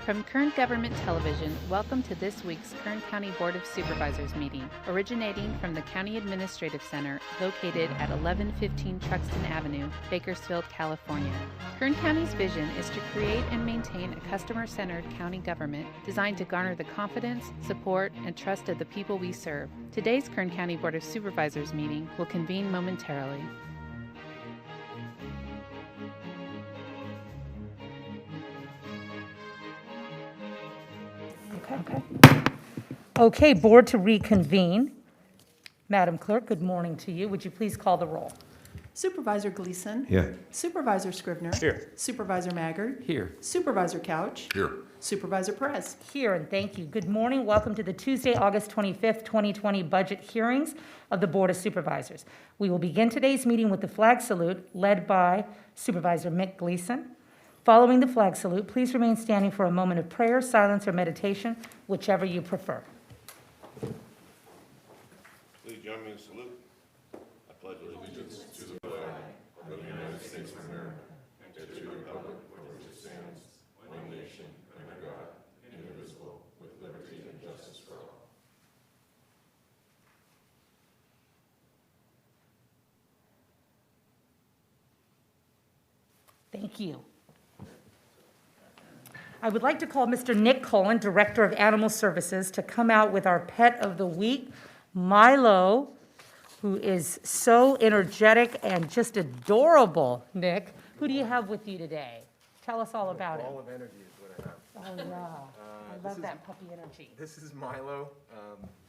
From Kern Government Television, welcome to this week's Kern County Board of Supervisors meeting, originating from the County Administrative Center located at 1115 Truxtun Avenue, Bakersfield, California. Kern County's vision is to create and maintain a customer-centered county government designed to garner the confidence, support, and trust of the people we serve. Today's Kern County Board of Supervisors meeting will convene momentarily. Okay, board to reconvene. Madam Clerk, good morning to you. Would you please call the roll? Supervisor Gleason. Here. Supervisor Scrivener. Here. Supervisor Maggard. Here. Supervisor Couch. Here. Supervisor Perez. Here, and thank you. Good morning. Welcome to the Tuesday, August 25th, 2020 budget hearings of the Board of Supervisors. We will begin today's meeting with the flag salute led by Supervisor Mick Gleason. Following the flag salute, please remain standing for a moment of prayer, silence, or meditation, whichever you prefer. Please join me in salute. I pledge allegiance to the flag of the United States of America and to the republic for which it stands, one nation, under God, indivisible, with liberty and justice for all. Thank you. I would like to call Mr. Nick Cullen, Director of Animal Services, to come out with our pet of the week, Milo, who is so energetic and just adorable. Nick, who do you have with you today? Tell us all about A him. ball of energy is what I have. Oh, yeah. I love that puppy energy. This is Milo.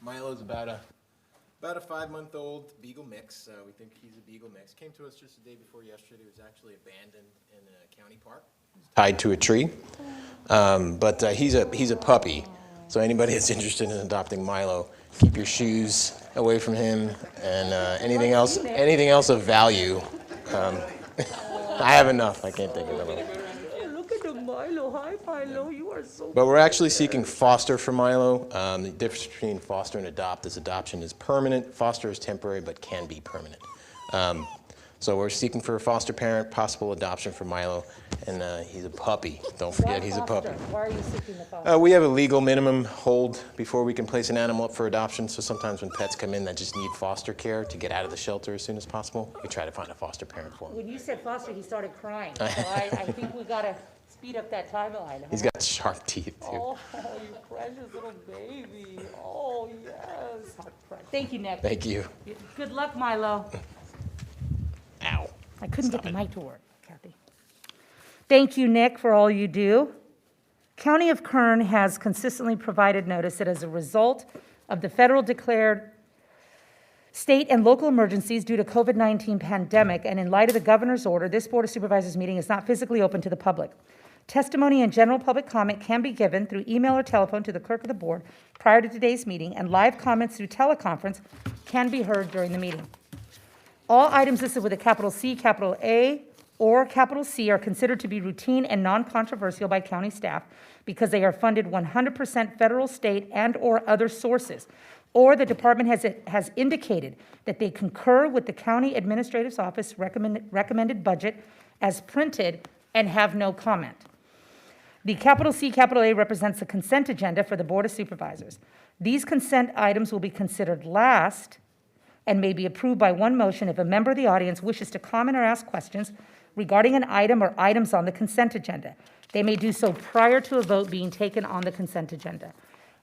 Milo's about a 5-month-old Beagle mix. We think he's a Beagle mix. Came to us just the day before yesterday. He was actually abandoned in a county park, tied to a tree. But he's a puppy. So anybody that's interested in adopting Milo, keep your shoes away from him and anything else of value. I have enough. I can't take another one. Look at the Milo. Hi, Milo. You are so. But we're actually seeking foster for Milo. The difference between foster and adopt is adoption is permanent. Foster is temporary but can be permanent. So we're seeking for a foster parent, possible adoption for Milo, and he's a puppy. Don't forget he's a puppy. Why are you seeking the foster? We have a legal minimum hold before we can place an animal up for adoption, so sometimes when pets come in that just need foster care to get out of the shelter as soon as possible, we try to find a foster parent for them. When you said foster, he started crying. So I think we got to speed up that timeline. He's got sharp teeth, too. Oh, you precious little baby. Oh, yes. Thank you, Nick. Thank you. Good luck, Milo. Ow. I couldn't get the mic to work, Kathy. Thank you, Nick, for all you do. County of Kern has consistently provided notice that as a result of the federal declared state and local emergencies due to COVID-19 pandemic, and in light of the governor's order, this Board of Supervisors meeting is not physically open to the public. Testimony and general public comment can be given through email or telephone to the clerk of the board prior to today's meeting, and live comments through teleconference can be heard during the meeting. All items listed with a capital C, capital A, or capital C are considered to be routine and non-controversial by county staff because they are funded 100% federal, state, and/or other sources, or the department has indicated that they concur with the county administrative office recommended budget as printed and have no comment. The capital C, capital A represents the consent agenda for the Board of Supervisors. These consent items will be considered last and may be approved by one motion if a member of the audience wishes to comment or ask questions regarding an item or items on the consent agenda. They may do so prior to a vote being taken on the consent agenda.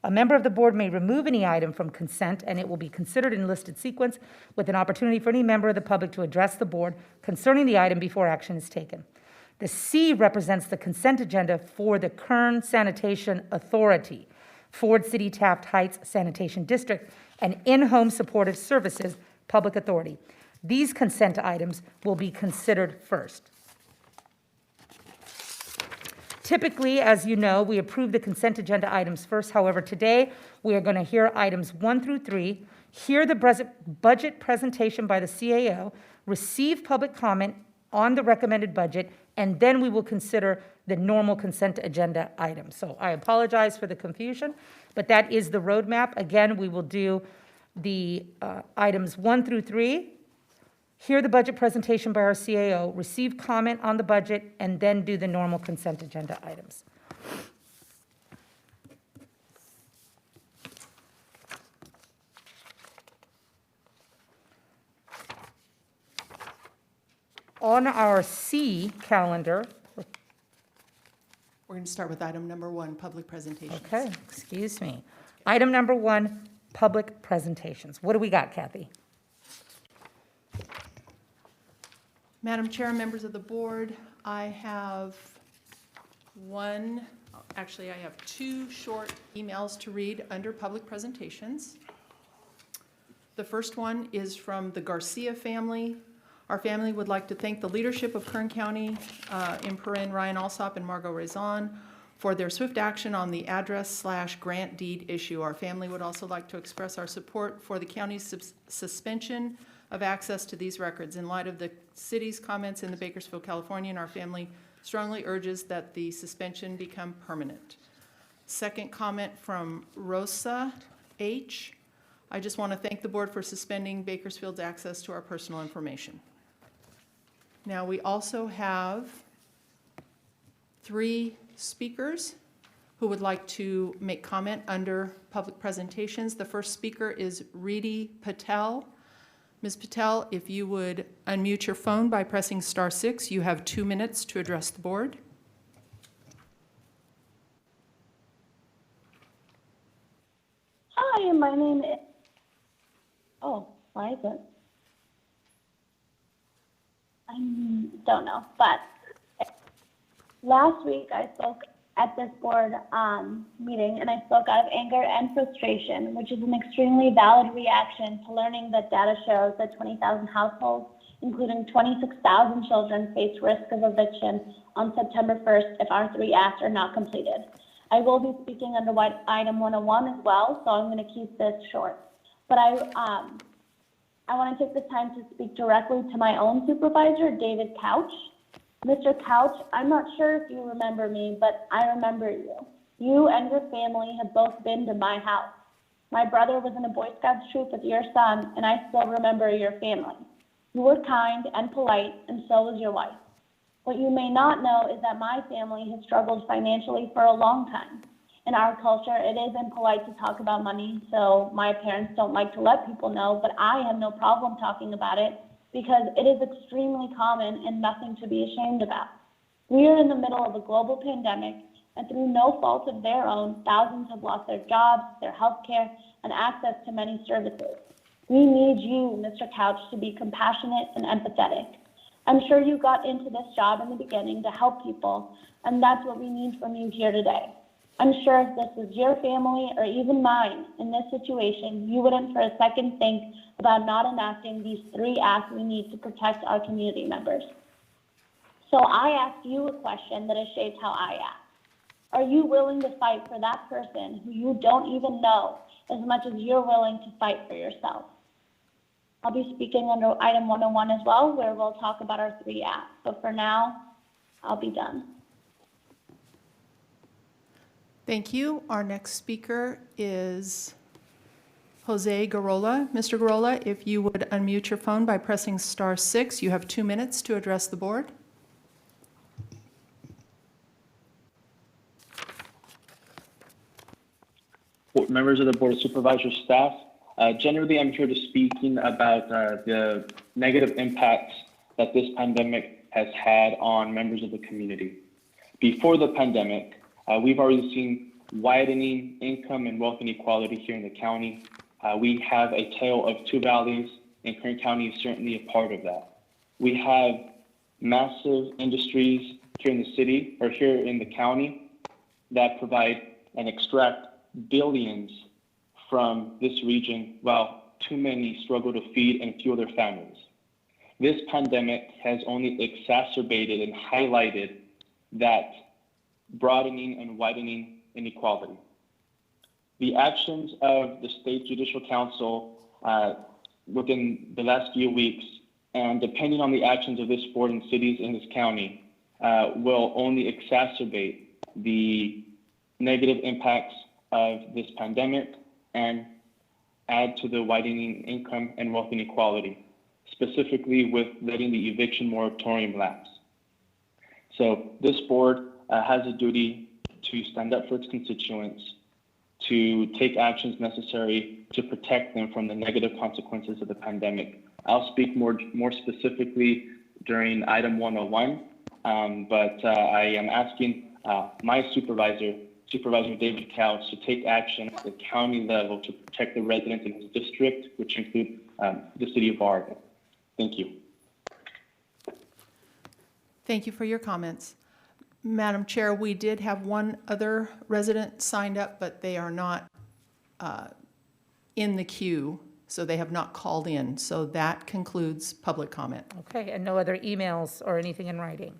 A member of the board may remove any item from consent, and it will be considered in listed sequence with an opportunity for any member of the public to address the board concerning the item before action is taken. The C represents the consent agenda for the Kern Sanitation Authority, Ford City Taft Heights Sanitation District, and in-home supportive services public authority. These consent items will be considered first. Typically, as you know, we approve the consent agenda items first. However, today we are going to hear items 1 through 3, hear the budget presentation by the CAO, receive public comment on the recommended budget, and then we will consider the normal consent agenda items. So I apologize for the confusion, but that is the roadmap. Again, we will do the items 1 through 3, hear the budget presentation by our CAO, receive comment on the budget, and then do the normal consent agenda items. On our C calendar, We're going to start with item number 1, public presentations. okay, excuse me. Item number 1, public presentations. What do we got, Kathy? Madam Chair, members of the board, I have I have 2 short emails to read under public presentations. The first one is from the Garcia family. Our family would like to thank the leadership of Kern County, in Perrin, Ryan Alsop and Margot Raison, for their swift action on the address/grant deed issue. Our family would also like to express our support for the county's suspension of access to these records. In light of the city's comments in the Bakersfield, California, and our family strongly urges that the suspension become permanent. Second comment from Rosa H. I just want to thank the board for suspending Bakersfield's access to our personal information. Now, we also have 3 speakers who would like to make comment under public presentations. The first speaker is Reedy Patel. Ms. Patel, if you would unmute your phone by pressing *6, you have 2 minutes to address the board. Hi, my name is, why is it? I don't know, but last week I spoke at this board meeting, and I spoke out of anger and frustration, which is an extremely valid reaction to learning that data shows that 20,000 households, including 26,000 children, face risk of eviction on September 1st if our 3 acts are not completed. I will be speaking under item 101 as well, so I'm going to keep this short. But I want to take this time to speak directly to my own supervisor, David Couch. Mr. Couch, I'm not sure if you remember me, but I remember you. You and your family have both been to my house. My brother was in a Boy Scouts troop with your son, and I still remember your family. You were kind and polite, and so was your wife. What you may not know is that my family has struggled financially for a long time. In our culture, it isn't polite to talk about money, so my parents don't like to let people know, but I have no problem talking about it because it is extremely common and nothing to be ashamed about. We are in the middle of a global pandemic, and through no fault of their own, thousands have lost their jobs, their health care, and access to many services. We need you, Mr. Couch, to be compassionate and empathetic. I'm sure you got into this job in the beginning to help people, and that's what we need from you here today. I'm sure if this was your family or even mine in this situation, you wouldn't for a second think about not enacting these 3 acts we need to protect our community members. So I ask you a question that has shaped how I act. Are you willing to fight for that person who you don't even know as much as you're willing to fight for yourself? I'll be speaking under item 101 as well, where we'll talk about our 3 acts. But for now, I'll be done. Thank you. Our next speaker is Jose Garola. Mr. Garola, if you would unmute your phone by pressing *6, you have 2 minutes to address the board. Members of the Board of Supervisors staff, generally I'm here to speaking about the negative impacts that this pandemic has had on members of the community. Before the pandemic, we've already seen widening income and wealth inequality here in the county. We have a tale of 2 valleys, and Kern County is certainly a part of that. We have massive industries here in the city, or here in the county, that provide and extract billions from this region, while too many struggle to feed and fuel their families. This pandemic has only exacerbated and highlighted that broadening and widening inequality. The actions of the State Judicial Council within the last few weeks, and depending on the actions of this board and cities in this county, will only exacerbate the negative impacts of this pandemic and add to the widening income and wealth inequality, specifically with letting the eviction moratorium lapse. So this board has a duty to stand up for its constituents, to take actions necessary to protect them from the negative consequences of the pandemic. I'll speak more specifically during item 101, but I am asking my supervisor, Supervisor David Couch, to take action at the county level to protect the residents in his district, which include the city of Oregon. Thank you. Thank you for your comments. Madam Chair, we did have one other resident signed up, but they are not in the queue, so they have not called in. So that concludes public comment. Okay, and no other emails or anything in writing?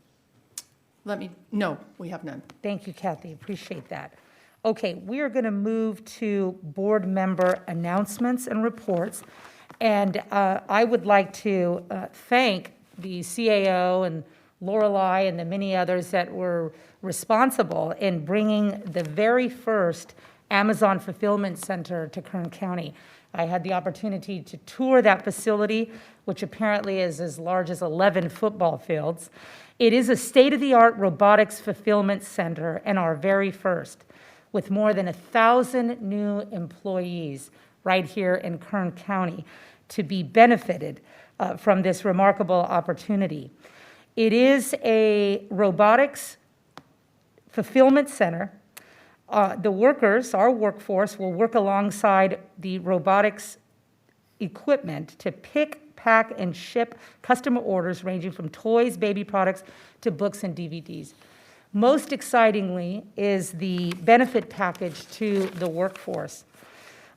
No, we have none. Thank you, Kathy, appreciate that. Okay, we are going to move to board member announcements and reports. And I would like to thank the CAO and Lorelei and the many others that were responsible in bringing the very first Amazon Fulfillment Center to Kern County. I had the opportunity to tour that facility, which apparently is as large as 11 football fields. It is a state-of-the-art robotics fulfillment center and our very first, with more than 1,000 new employees right here in Kern County to be benefited from this remarkable opportunity. It is a robotics fulfillment center. The workers, our workforce, will work alongside the robotics equipment to pick, pack, and ship customer orders ranging from toys, baby products, to books and DVDs. Most excitingly is the benefit package to the workforce.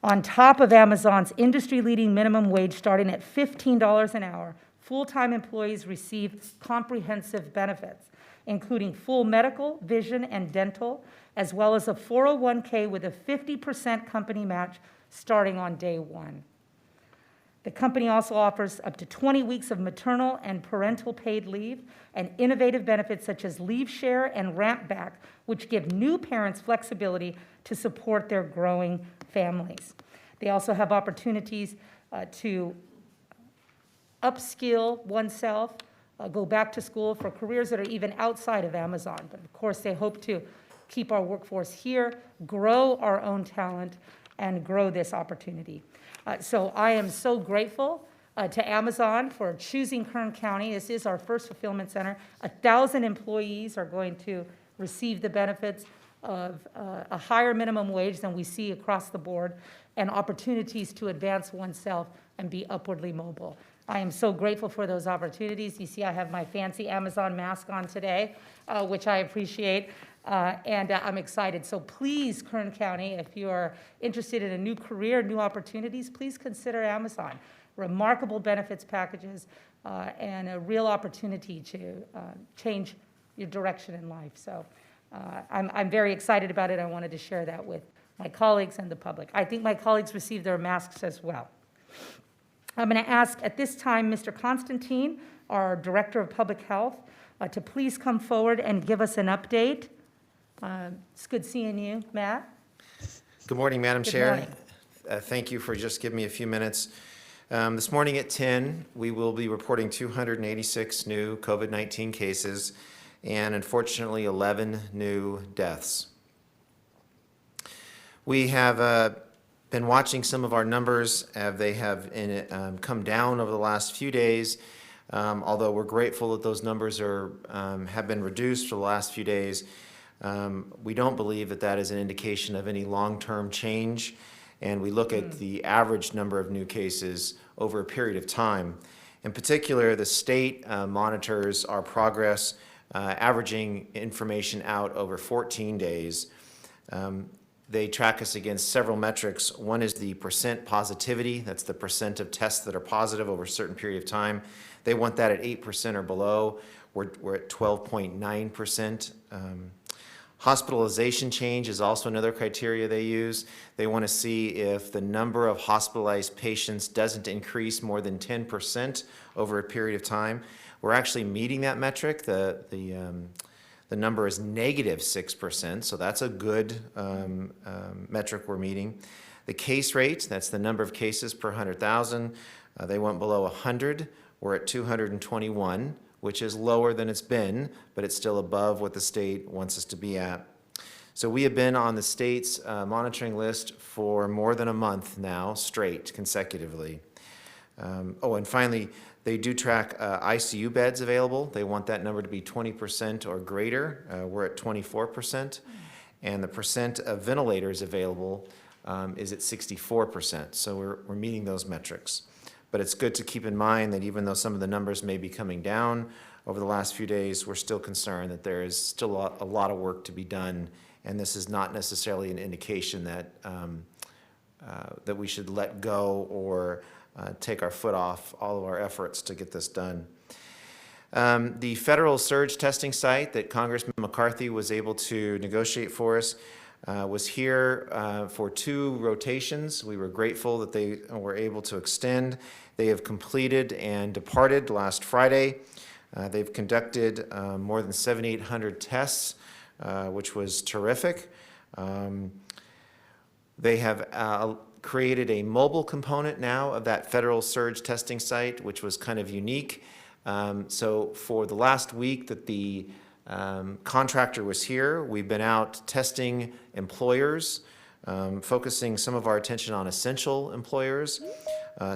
On top of Amazon's industry-leading minimum wage starting at $15 an hour, full-time employees receive comprehensive benefits, including full medical, vision, and dental, as well as a 401k with a 50% company match starting on day one. The company also offers up to 20 weeks of maternal and parental paid leave and innovative benefits such as leave share and ramp back, which give new parents flexibility to support their growing families. They also have opportunities to upskill oneself, go back to school for careers that are even outside of Amazon. But of course, they hope to keep our workforce here, grow our own talent, and grow this opportunity. So I am so grateful to Amazon for choosing Kern County. This is our first fulfillment center. 1,000 employees are going to receive the benefits of a higher minimum wage than we see across the board, and opportunities to advance oneself and be upwardly mobile. I am so grateful for those opportunities. You see I have my fancy Amazon mask on today, which I appreciate, and I'm excited. So please, Kern County, if you are interested in a new career, new opportunities, please consider Amazon. Remarkable benefits packages and a real opportunity to change your direction in life. So I'm very excited about it. I wanted to share that with my colleagues and the public. I think my colleagues received their masks as well. I'm going to ask at this time Mr. Constantine, our Director of Public Health, to please come forward and give us an update. It's good seeing you, Matt. Good morning, Madam Good Chair. morning. Thank you for just giving me a few minutes. This morning at 10, we will be reporting 286 new COVID-19 cases and unfortunately 11 new deaths. We have been watching some of our numbers. They have come down over the last few days, although we're grateful that those numbers have been reduced for the last few days. We don't believe that that is an indication of any long-term change, and we look at the average number of new cases over a period of time. In particular, the state monitors our progress, averaging information out over 14 days. They track us against several metrics. One is the percent positivity. That's the percent of tests that are positive over a certain period of time. They want that at 8% or below. We're at 12.9%. Hospitalization change is also another criteria they use. They want to see if the number of hospitalized patients doesn't increase more than 10% over a period of time. We're actually meeting that metric. The number is -6%, so that's a good metric we're meeting. The case rate, that's the number of cases per 100,000. They went below 100. We're at 221, which is lower than it's been, but it's still above what the state wants us to be at. So we have been on the state's monitoring list for more than a month now, straight, consecutively. And finally, They do track ICU beds available. They want that number to be 20% or greater. We're at 24%. And the percent of ventilators available is at 64%. So we're meeting those metrics. But it's good to keep in mind that even though some of the numbers may be coming down over the last few days, we're still concerned that there is still a lot of work to be done, and this is not necessarily an indication that that we should let go or take our foot off all of our efforts to get this done. The federal surge testing site that Congressman McCarthy was able to negotiate for us was here for 2 rotations. We were grateful that they were able to extend. They have completed and departed last Friday. They've conducted more than 7,800 tests, which was terrific. They have created a mobile component now of that federal surge testing site, which was kind of unique. So for the last week that the contractor was here, we've been out testing employers, focusing some of our attention on essential employers.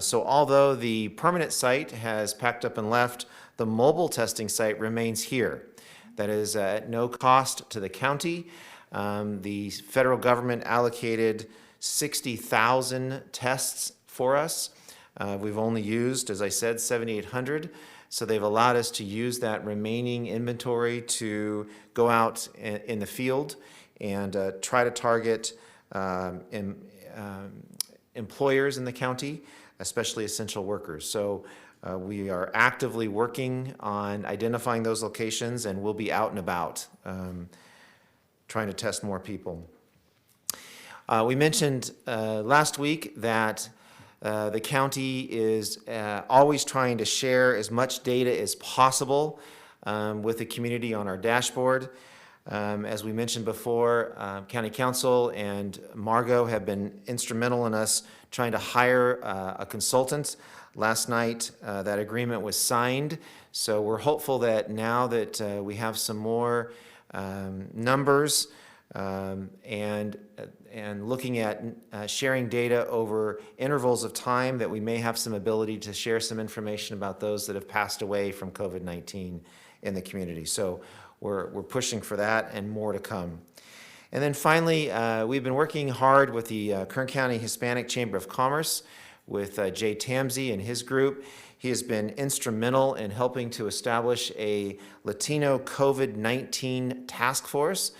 So although the permanent site has packed up and left, the mobile testing site remains here. That is at no cost to the county. The federal government allocated 60,000 tests for us. We've only used, as I said, 7,800. So they've allowed us to use that remaining inventory to go out in the field and try to target employers in the county, especially essential workers. So we are actively working on identifying those locations, and we'll be out and about trying to test more people. We mentioned last week that the county is always trying to share as much data as possible with the community on our dashboard. As we mentioned before, County Council and Margot have been instrumental in us trying to hire a consultant. Last night, that agreement was signed, so we're hopeful that now that we have some more numbers and looking at sharing data over intervals of time, that we may have some ability to share some information about those that have passed away from COVID-19 in the community. So we're pushing for that and more to come. And then finally, we've been working hard with the Kern County Hispanic Chamber of Commerce with Jay Tamsey and his group. He has been instrumental in helping to establish a Latino COVID-19 task force.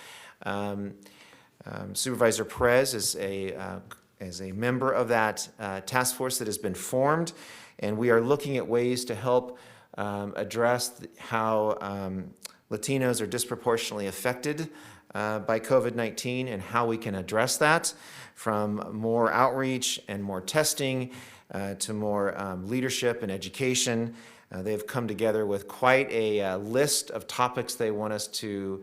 Supervisor Perez is a member of that task force that has been formed, and we are looking at ways to help address how Latinos are disproportionately affected by COVID-19 and how we can address that, from more outreach and more testing to more leadership and education. They've come together with quite a list of topics they want us to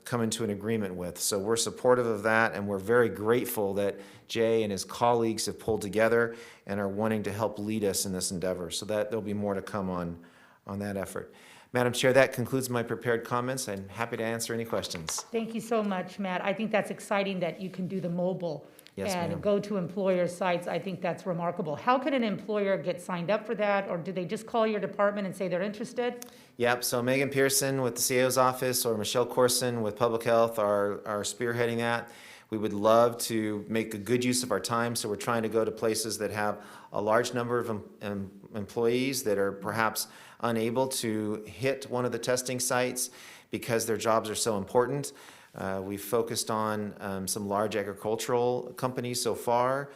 come into an agreement with. So we're supportive of that, and we're very grateful that Jay and his colleagues have pulled together and are wanting to help lead us in this endeavor. So that there'll be more to come on that effort. Madam Chair, that concludes my prepared comments. I'm happy to answer any questions. Thank you so much, Matt. I think that's exciting that you can do the mobile Yes, and ma'am. go to employer sites. I think that's remarkable. How can an employer get signed up for that, or do they just call your department and say they're interested? Yep, so Megan Pearson with the CAO's office or Michelle Corson with Public Health are spearheading that. We would love to make a good use of our time, so we're trying to go to places that have a large number of employees that are perhaps unable to hit one of the testing sites because their jobs are so important. We've focused on some large agricultural companies so far,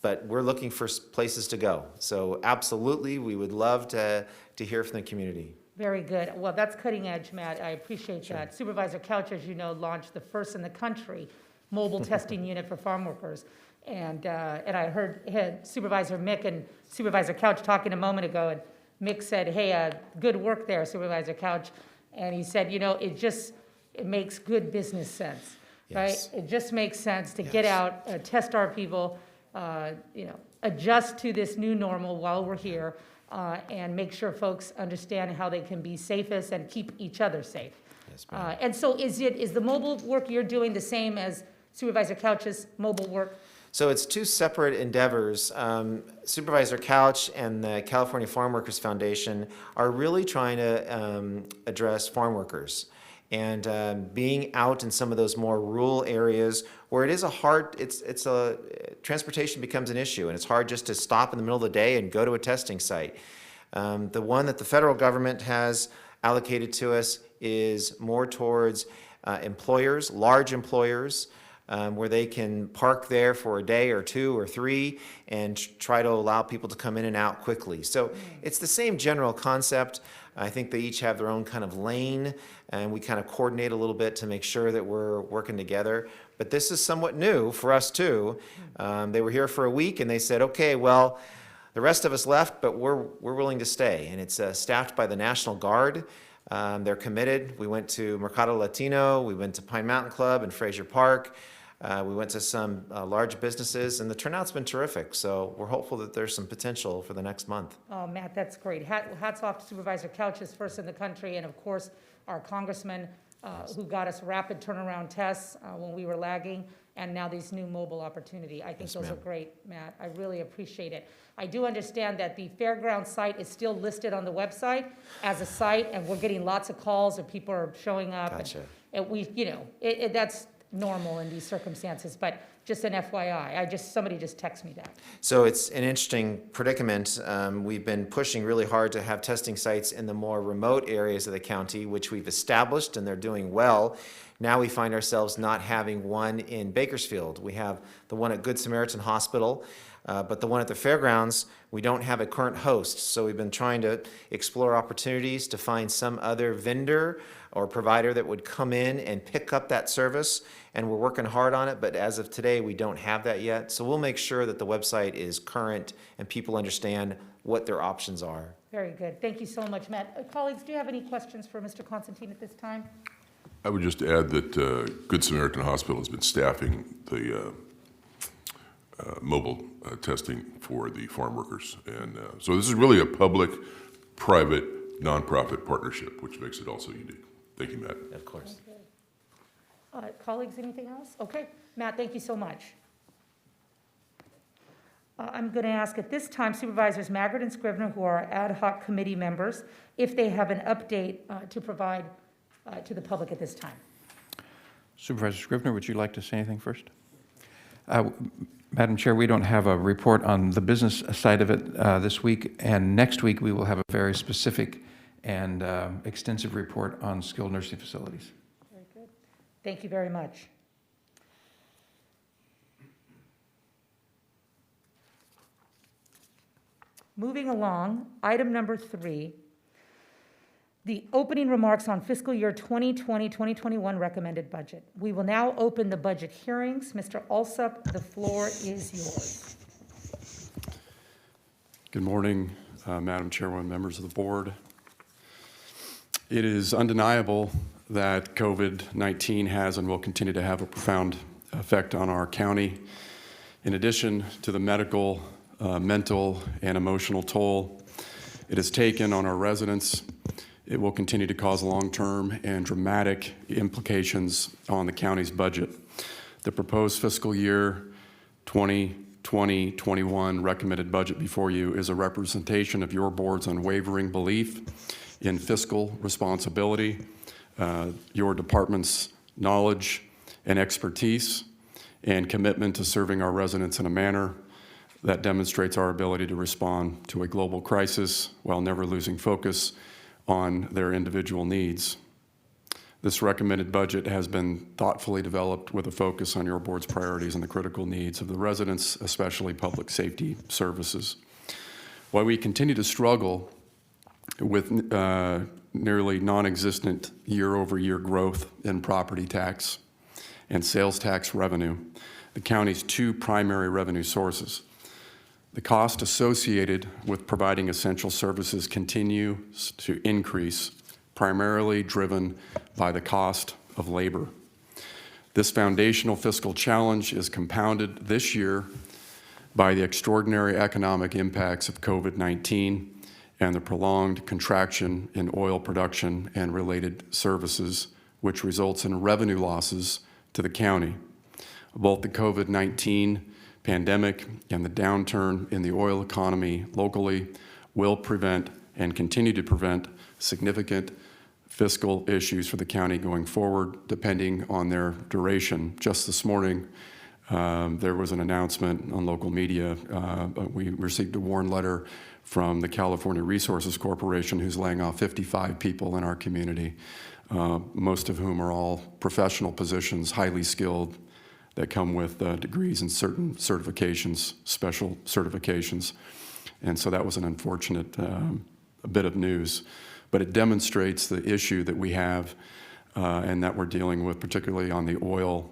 but we're looking for places to go. So absolutely, we would love to hear from the community. Very good. Well, that's cutting edge, Matt. I appreciate that. Supervisor Couch, as you know, launched the first in the country mobile testing unit for farm workers. And I heard Supervisor Mick and Supervisor Couch talking a moment ago, and Mick said, hey, good work there, Supervisor Couch. And he said, you know, it makes good business sense, right? Yes. It just makes sense to get Yes. out, test our people, adjust to this new normal while we're here, and make sure folks understand how they can be safest and keep each other safe. Yes, ma'am. And so is the mobile work you're doing the same as Supervisor Couch's mobile work? So it's two separate endeavors. Supervisor Couch and the California Farm Workers Foundation are really trying to address farm workers and being out in some of those more rural areas where it is transportation becomes an issue, and it's hard just to stop in the middle of the day and go to a testing site. The one that the federal government has allocated to us is more towards employers, large employers, where they can park there for a day or two or three and try to allow people to come in and out quickly. So it's the same general concept. I think they each have their own kind of lane, and we kind of coordinate a little bit to make sure that we're working together. But this is somewhat new for us too. They were here for a week and they said, okay, well, the rest of us left, but we're willing to stay. And it's staffed by the National Guard. They're committed. We went to Mercado Latino, we went to Pine Mountain Club and Frazier Park. We went to some large businesses, and the turnout's been terrific. So we're hopeful that there's some potential for the next month. Oh, Matt, that's great. Hats off to Supervisor Couch, is first in the country, and of course, our congressman who got us rapid turnaround tests when we were lagging, and now these new mobile opportunity. I think Yes, those ma'am. are great, Matt. I really appreciate it. I do understand that the fairground site is still listed on the website as a site, and we're getting lots of calls and people are showing up. Gotcha. And we, that's normal in these circumstances, but just an FYI, somebody just texted me that. So it's an interesting predicament. We've been pushing really hard to have testing sites in the more remote areas of the county, which we've established, and they're doing well. Now we find ourselves not having one in Bakersfield. We have the one at Good Samaritan Hospital, but the one at the fairgrounds, we don't have a current host. So we've been trying to explore opportunities to find some other vendor or provider that would come in and pick up that service, and we're working hard on it, but as of today, we don't have that yet. So we'll make sure that the website is current and people understand what their options are. Very good. Thank you so much, Matt. Colleagues, do you have any questions for Mr. Constantine at this time? I would just add that Good Samaritan Hospital has been staffing the mobile testing for the farm workers. And so this is really a public-private nonprofit partnership, which makes it also unique. Thank you, Matt. Of course. Colleagues, anything else? Okay. Matt, thank you so much. I'm going to ask at this time Supervisors Maggard and Scrivener, who are ad hoc committee members, if they have an update to provide to the public at this time. Supervisor Scrivener, would you like to say anything first? Madam Chair, we don't have a report on the business side of it this week, and next week we will have a very specific and extensive report on skilled nursing facilities. Very good. Thank you very much. Moving along, item number 3, the opening remarks on fiscal year 2020-2021 recommended budget. We will now open the budget hearings. Mr. Alsup, the floor is yours. Good morning, Madam Chairwoman, members of the board. It is undeniable that COVID-19 has and will continue to have a profound effect on our county. In addition to the medical, mental, and emotional toll it has taken on our residents, it will continue to cause long-term and dramatic implications on the county's budget. The proposed fiscal year 2020-21 recommended budget before you is a representation of your board's unwavering belief in fiscal responsibility, your department's knowledge and expertise, and commitment to serving our residents in a manner that demonstrates our ability to respond to a global crisis while never losing focus on their individual needs. This recommended budget has been thoughtfully developed with a focus on your board's priorities and the critical needs of the residents, especially public safety services. While we continue to struggle with nearly non-existent year-over-year growth in property tax and sales tax revenue, the county's two primary revenue sources. The cost associated with providing essential services continues to increase, primarily driven by the cost of labor. This foundational fiscal challenge is compounded this year by the extraordinary economic impacts of COVID-19 and the prolonged contraction in oil production and related services, which results in revenue losses to the county. Both the COVID-19 pandemic and the downturn in the oil economy locally will prevent and continue to prevent significant fiscal issues for the county going forward, depending on their duration. Just this morning, there was an announcement on local media. We received a warn letter from the California Resources Corporation, who's laying off 55 people in our community, most of whom are all professional positions, highly skilled, that come with degrees in certain certifications, special certifications. And so that was an unfortunate bit of news. But it demonstrates the issue that we have and that we're dealing with, particularly on the oil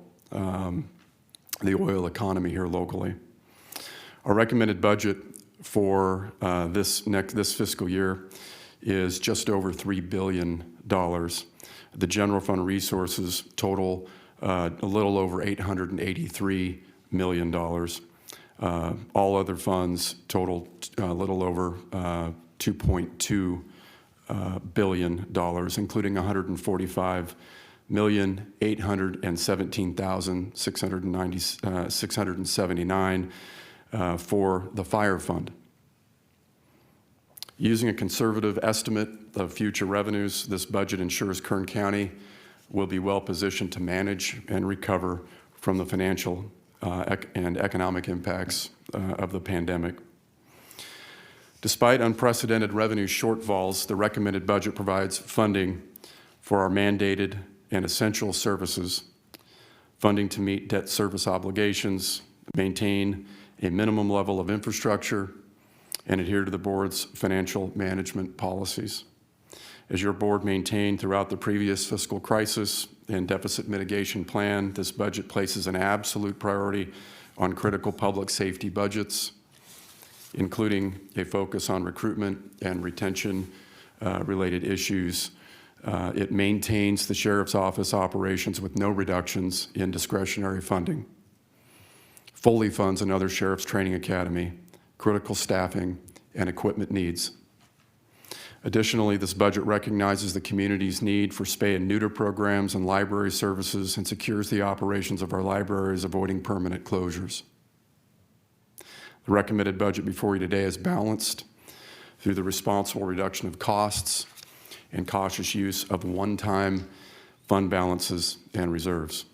economy here locally. Our recommended budget for this fiscal year is just over $3 billion. The general fund resources total a little over $883 million. All other funds total a little over $2.2 billion, including $145,817,679 for the fire fund. Using a conservative estimate of future revenues, this budget ensures Kern County will be well positioned to manage and recover from the financial and economic impacts of the pandemic. Despite unprecedented revenue shortfalls, the recommended budget provides funding for our mandated and essential services, funding to meet debt service obligations, maintain a minimum level of infrastructure, and adhere to the board's financial management policies. As your board maintained throughout the previous fiscal crisis and deficit mitigation plan, this budget places an absolute priority on critical public safety budgets, including a focus on recruitment and retention related issues. It maintains the Sheriff's Office operations with no reductions in discretionary funding, fully funds another Sheriff's Training Academy, critical staffing, and equipment needs. Additionally, this budget recognizes the community's need for spay and neuter programs and library services and secures the operations of our libraries, avoiding permanent closures. The recommended budget before you today is balanced through the responsible reduction of costs and cautious use of one-time fund balances and reserves.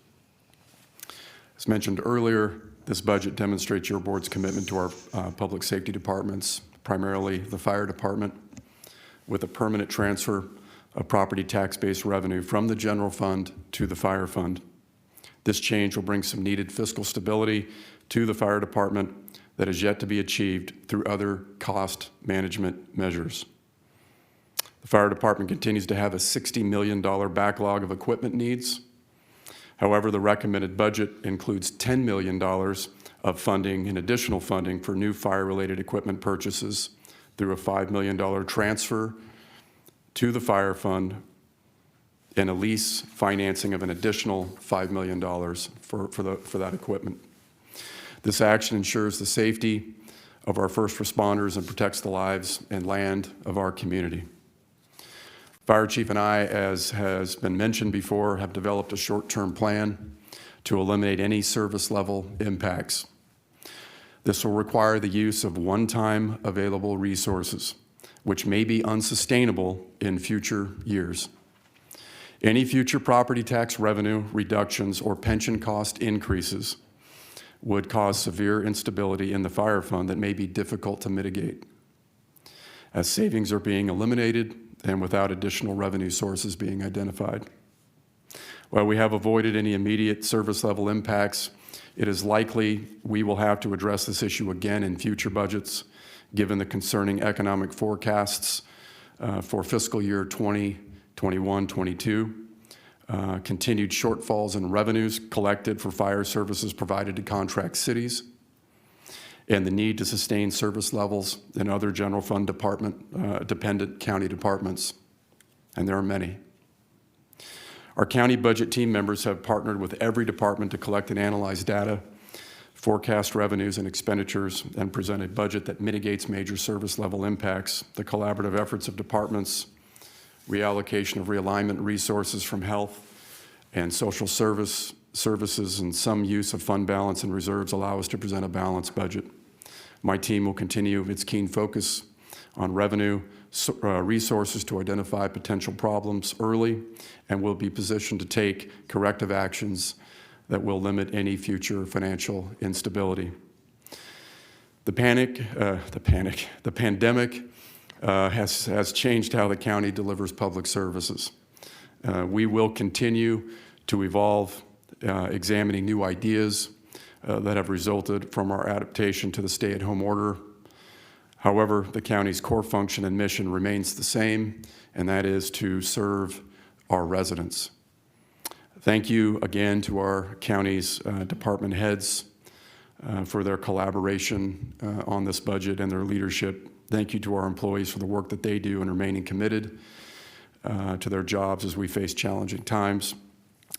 As mentioned earlier, this budget demonstrates your board's commitment to our public safety departments, primarily the fire department, with a permanent transfer of property tax-based revenue from the general fund to the fire fund. This change will bring some needed fiscal stability to the fire department that is yet to be achieved through other cost management measures. The fire department continues to have a $60 million backlog of equipment needs. However, the recommended budget includes $10 million of funding and additional funding for new fire-related equipment purchases through a $5 million transfer to the fire fund and a lease financing of an additional $5 million for that equipment. This action ensures the safety of our first responders and protects the lives and land of our community. Fire Chief and I, as has been mentioned before, have developed a short-term plan to eliminate any service level impacts. This will require the use of one-time available resources, which may be unsustainable in future years. Any future property tax revenue reductions or pension cost increases would cause severe instability in the fire fund that may be difficult to mitigate, as savings are being eliminated and without additional revenue sources being identified. While we have avoided any immediate service level impacts, it is likely we will have to address this issue again in future budgets, given the concerning economic forecasts for fiscal year 2021-22, continued shortfalls in revenues collected for fire services provided to contract cities, and the need to sustain service levels in other general fund dependent county departments, and there are many. Our county budget team members have partnered with every department to collect and analyze data, forecast revenues and expenditures, and present a budget that mitigates major service level impacts. The collaborative efforts of departments, reallocation of realignment resources from health and social service services and some use of fund balance and reserves allow us to present a balanced budget. My team will continue its keen focus on revenue resources to identify potential problems early, and will be positioned to take corrective actions that will limit any future financial instability. The pandemic has changed how the county delivers public services. We will continue to evolve, examining new ideas that have resulted from our adaptation to the stay-at-home order. However, the county's core function and mission remains the same, and that is to serve our residents. Thank you again to our county's department heads for their collaboration on this budget and their leadership. Thank you to our employees for the work that they do and remaining committed to their jobs as we face challenging times.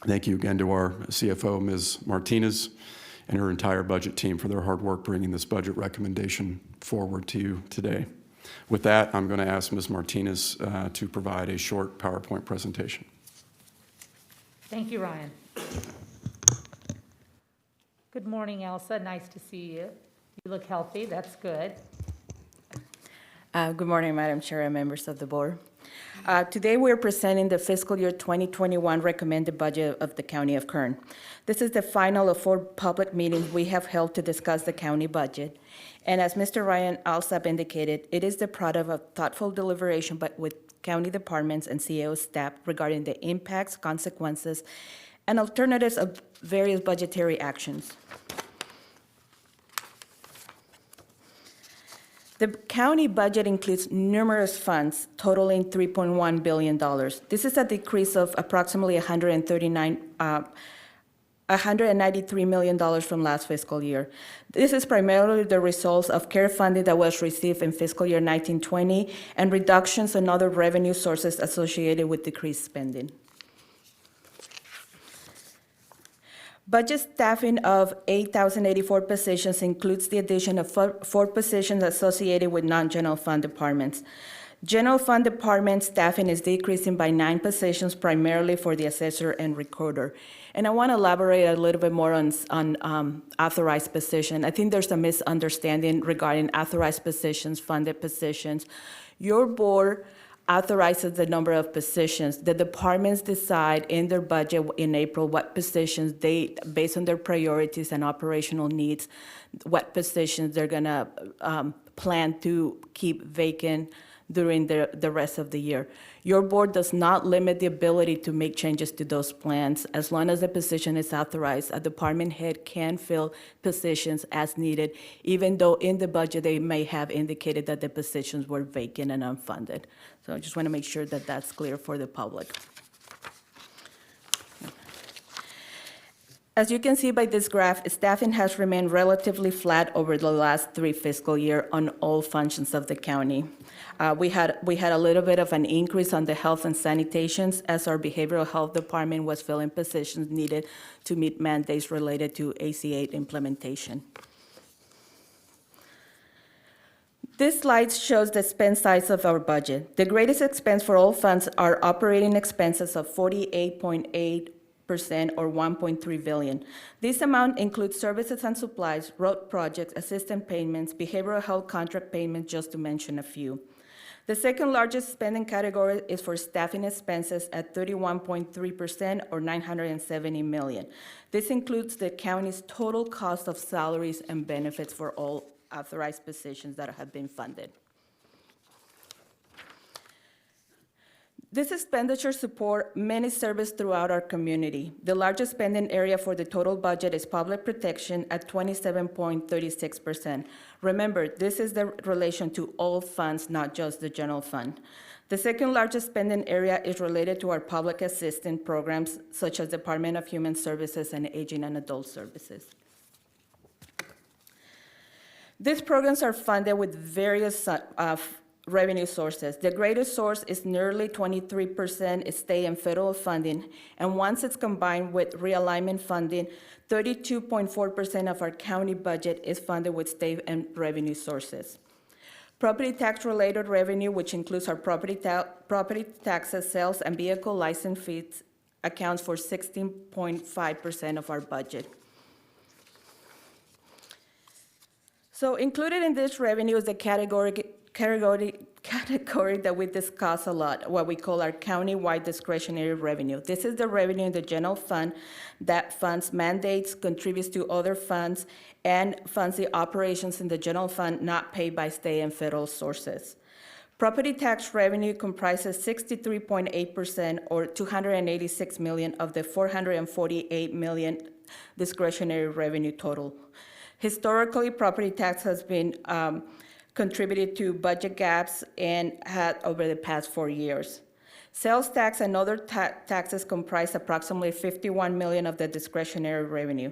Thank you again to our CFO, Ms. Martinez, and her entire budget team for their hard work bringing this budget recommendation forward to you today. With that, I'm going to ask Ms. Martinez to provide a short PowerPoint presentation. Thank you, Ryan. Good morning, Elsa. Nice to see you. You look healthy. That's good. Good morning, Madam Chair and members of the board. Today we're presenting the fiscal year 2021 recommended budget of the County of Kern. This is the final of 4 public meetings we have held to discuss the county budget. And as Mr. Ryan Alsop indicated, it is the product of thoughtful deliberation with county departments and CEO staff regarding the impacts, consequences, and alternatives of various budgetary actions. The county budget includes numerous funds totaling $3.1 billion. This is a decrease of approximately $193 million from last fiscal year. This is primarily the results of CARE funding that was received in fiscal year 1920 and reductions in other revenue sources associated with decreased spending. Budget staffing of 8,084 positions includes the addition of 4 positions associated with non-general fund departments. General fund department staffing is decreasing by 9 positions, primarily for the assessor and recorder. And I want to elaborate a little bit more on authorized position. I think there's a misunderstanding regarding authorized positions, funded positions. Your board authorizes the number of positions. The departments decide in their budget in April what positions they, based on their priorities and operational needs, what positions they're going to plan to keep vacant during the rest of the year. Your board does not limit the ability to make changes to those plans. As long as the position is authorized, a department head can fill positions as needed, even though in the budget they may have indicated that the positions were vacant and unfunded. So I just want to make sure that that's clear for the public. As you can see by this graph, staffing has remained relatively flat over the last 3 fiscal years on all functions of the county. We had a little bit of an increase on the health and sanitations as our behavioral health department was filling positions needed to meet mandates related to AC8 implementation. This slide shows the spend size of our budget. The greatest expense for all funds are operating expenses of 48.8% or $1.3 billion. This amount includes services and supplies, road projects, assistant payments, behavioral health contract payments, just to mention a few. The second largest spending category is for staffing expenses at 31.3% or $970 million. This includes the county's total cost of salaries and benefits for all authorized positions that have been funded. This expenditure support many services throughout our community. The largest spending area for the total budget is public protection at 27.36%. Remember, this is the relation to all funds, not just the general fund. The second largest spending area is related to our public assistance programs, such as Department of Human Services and Aging and Adult Services. These programs are funded with various revenue sources. The greatest source is nearly 23% state and federal funding, and once it's combined with realignment funding, 32.4% of our county budget is funded with state and revenue sources. Property tax-related revenue, which includes our property taxes, sales, and vehicle license fees, accounts for 16.5% of our budget. So included in this revenue is the category that we discuss a lot, what we call our county-wide discretionary revenue. This is the revenue in the general fund that funds mandates, contributes to other funds, and funds the operations in the general fund not paid by state and federal sources. Property tax revenue comprises 63.8% or $286 million of the $448 million discretionary revenue total. Historically, property tax has been contributed to budget gaps and had over the past 4 years. Sales tax and other taxes comprise approximately $51 million of the discretionary revenue.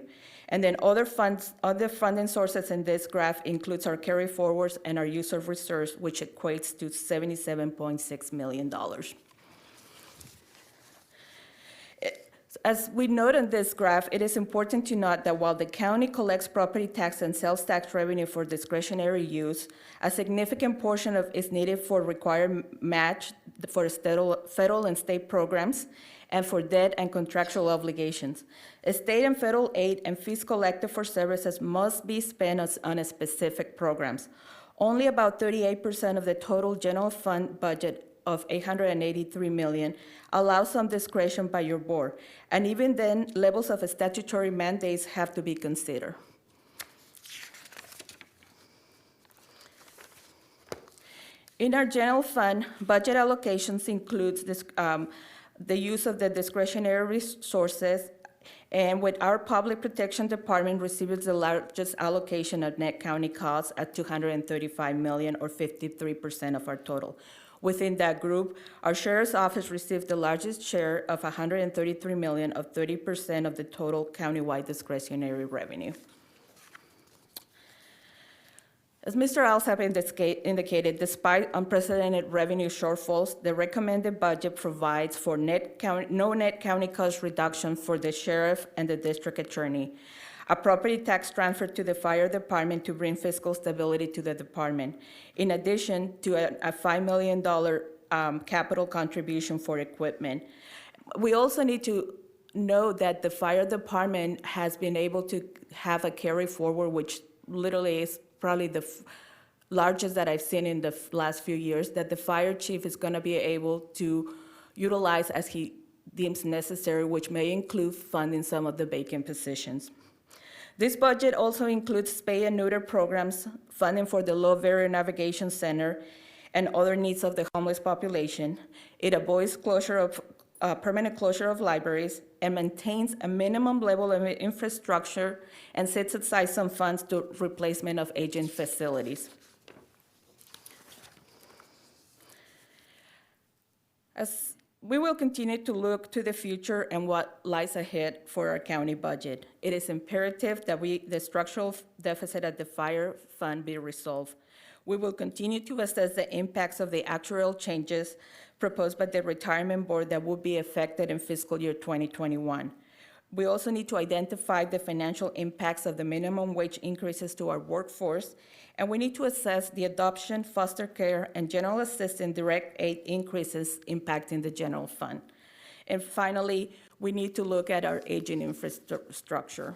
And then other funding sources in this graph includes our carry forwards and our use of reserves, which equates to $77.6 million. As we note in this graph, it is important to note that while the county collects property tax and sales tax revenue for discretionary use, a significant portion of is needed for required match for federal and state programs and for debt and contractual obligations. State and federal aid and fees collected for services must be spent on specific programs. Only about 38% of the total general fund budget of $883 million allows some discretion by your board. And even then, levels of statutory mandates have to be considered. In our general fund, budget allocations includes the use of the discretionary resources, and with our public protection department receives the largest allocation of net county costs at $235 million or 53% of our total. Within that group, our sheriff's office received the largest share of $133 million of 30% of the total countywide discretionary revenue. As Mr. Alsop indicated, despite unprecedented revenue shortfalls, the recommended budget provides for no net county cost reduction for the sheriff and the district attorney, a property tax transfer to the fire department to bring fiscal stability to the department, in addition to a $5 million capital contribution for equipment. We also need to know that the fire department has been able to have a carry forward, which literally is probably the largest that I've seen in the last few years, that the fire chief is going to be able to utilize as he deems necessary, which may include funding some of the vacant positions. This budget also includes spay and neuter programs, funding for the Low Barrier Navigation Center, and other needs of the homeless population. It avoids permanent closure of libraries and maintains a minimum level of infrastructure and sets aside some funds to replacement of aging facilities. As we will continue to look to the future and what lies ahead for our county budget, it is imperative that the structural deficit at the fire fund be resolved. We will continue to assess the impacts of the actuarial changes proposed by the retirement board that will be affected in fiscal year 2021. We also need to identify the financial impacts of the minimum wage increases to our workforce, and we need to assess the adoption, foster care, and general assistance direct aid increases impacting the general fund. And finally, we need to look at our aging infrastructure.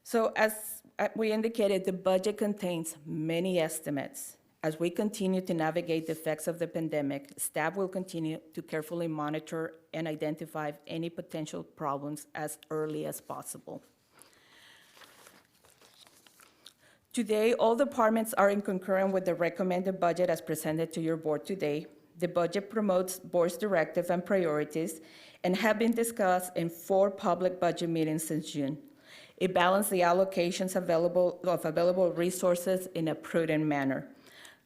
So as we indicated, the budget contains many estimates. As we continue to navigate the effects of the pandemic, staff will continue to carefully monitor and identify any potential problems as early as possible. Today, all departments are in concurrence with the recommended budget as presented to your board today. The budget promotes board's directive and priorities and have been discussed in 4 public budget meetings since June. It balanced the allocations of available resources in a prudent manner.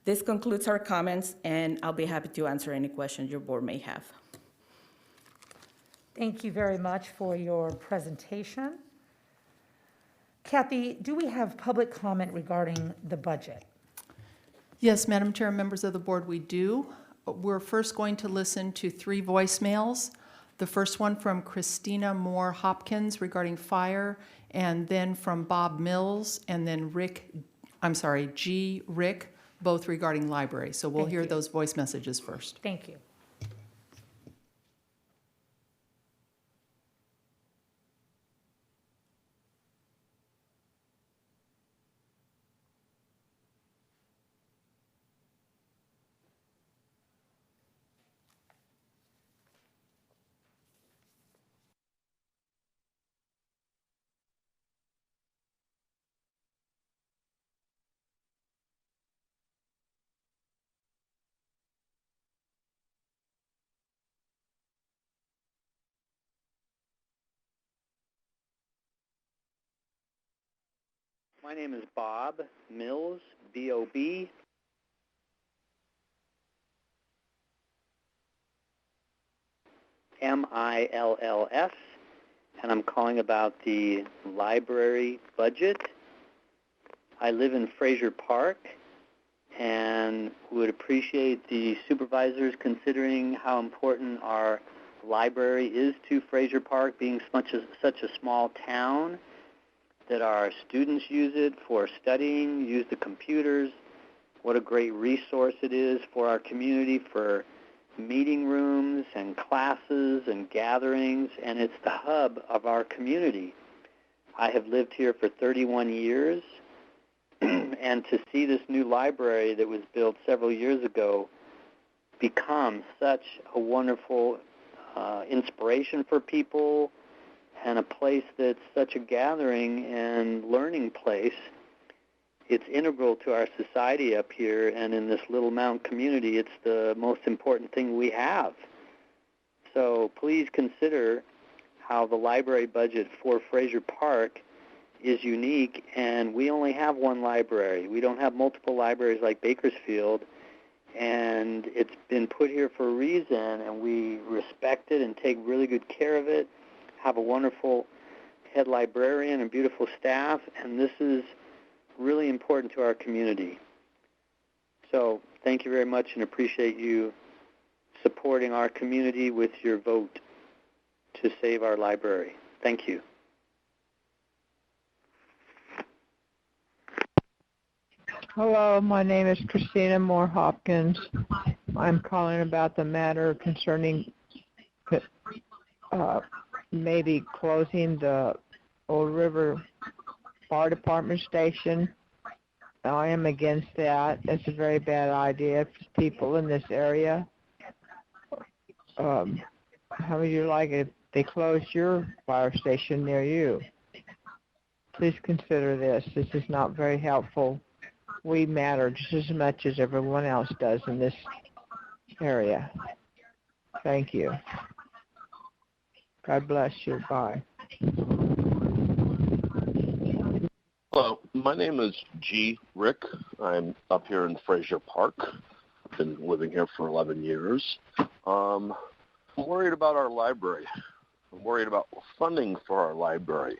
This concludes our comments, and I'll be happy to answer any questions your board may have. Thank you very much for your presentation. Kathy, do we have public comment regarding the budget? Yes, Madam Chair and members of the board, we do. We're first going to listen to 3 voicemails. The first one from Christina Moore Hopkins regarding fire, and then from Bob Mills, and then G. Rick, both regarding library. So we'll hear those voice messages first. Thank you. My name is Bob Mills, B-O-B. M-I-L-L-S, and I'm calling about the library budget. I live in Fraser Park and would appreciate the supervisors considering how important our library is to Fraser Park, being such a small town, that our students use it for studying, use the computers. What a great resource it is for our community, for meeting rooms and classes and gatherings, and it's the hub of our community. I have lived here for 31 years, and to see this new library that was built several years ago become such a wonderful inspiration for people and a place that's such a gathering and learning place, it's integral to our society up here, and in this little mountain community, it's the most important thing we have. So please consider how the library budget for Fraser Park is unique, and we only have one library. We don't have multiple libraries like Bakersfield, and it's been put here for a reason, and we respect it and take really good care of it, have a wonderful head librarian and beautiful staff, and this is really important to our community. So thank you very much and appreciate you supporting our community with your vote to save our library. Thank you. Hello, my name is Christina Moore Hopkins. I'm calling about the matter concerning maybe closing the Old River Fire Department station. I am against that. It's a very bad idea for people in this area. How would you like it if they closed your fire station near you? Please consider this. This is not very helpful. We matter just as much as everyone else does in this area. Thank you. God bless you. Bye. Hello, my name is G. Rick. I'm up here in Fraser Park. I've been living here for 11 years. I'm worried about our library. I'm worried about funding for our library.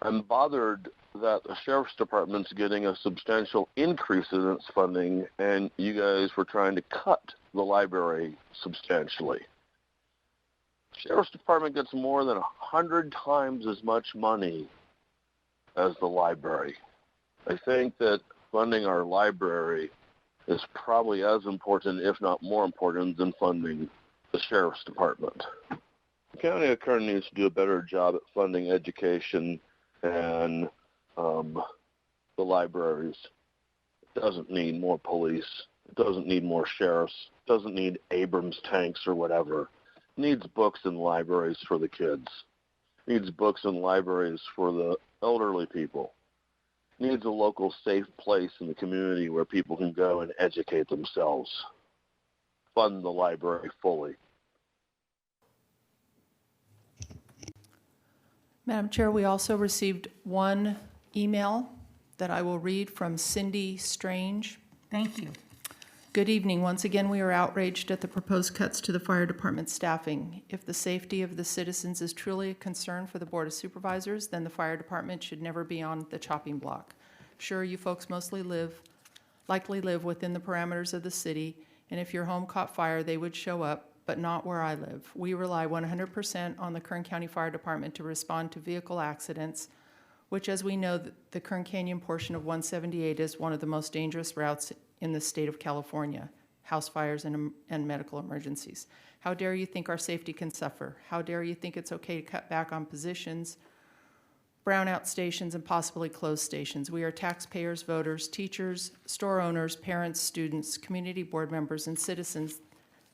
I'm bothered that the Sheriff's Department's getting a substantial increase in its funding, and you guys were trying to cut the library substantially. Sheriff's Department gets more than 100 times as much money as the library. I think that funding our library is probably as important, if not more important, than funding the Sheriff's Department. The County of Kern needs to do a better job at funding education and the libraries. It doesn't need more police. It doesn't need more sheriffs. It doesn't need Abrams tanks or whatever. It needs books and libraries for the kids. It needs books and libraries for the elderly people. It needs a local safe place in the community where people can go and educate themselves. Fund the library fully. Madam Chair, we also received one email that I will read from Cindy Strange. Thank you. Good evening. Once again, we are outraged at the proposed cuts to the fire department staffing. If the safety of the citizens is truly a concern for the Board of Supervisors, then the fire department should never be on the chopping block. Sure, you folks likely live within the parameters of the city, and if your home caught fire, they would show up, but not where I live. We rely 100% on the Kern County Fire Department to respond to vehicle accidents, which, as we know, the Kern Canyon portion of 178 is one of the most dangerous routes in the state of California, house fires and medical emergencies. How dare you think our safety can suffer? How dare you think it's okay to cut back on positions, brownout stations, and possibly close stations? We are taxpayers, voters, teachers, store owners, parents, students, community board members, and citizens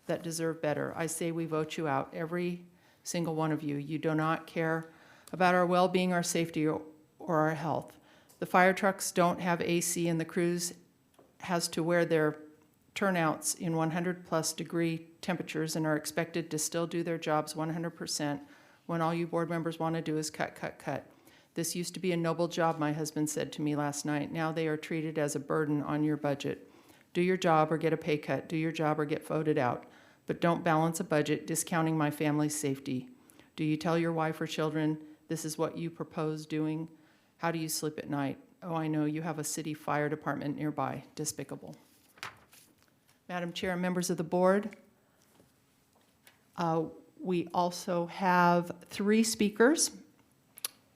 that deserve better. I say we vote you out, every single one of you. You do not care about our well-being, our safety, or our health. The fire trucks don't have AC, and the crews has to wear their turnouts in 100+ degree temperatures and are expected to still do their jobs 100% when all you board members want to do is cut, cut, cut. This used to be a noble job, my husband said to me last night. Now they are treated as a burden on your budget. Do your job or get a pay cut. Do your job or get voted out. But don't balance a budget discounting my family's safety. Do you tell your wife or children this is what you propose doing? How do you sleep at night? Oh, I know you have a city fire department nearby. Despicable. Madam Chair and members of the board, we also have 3 speakers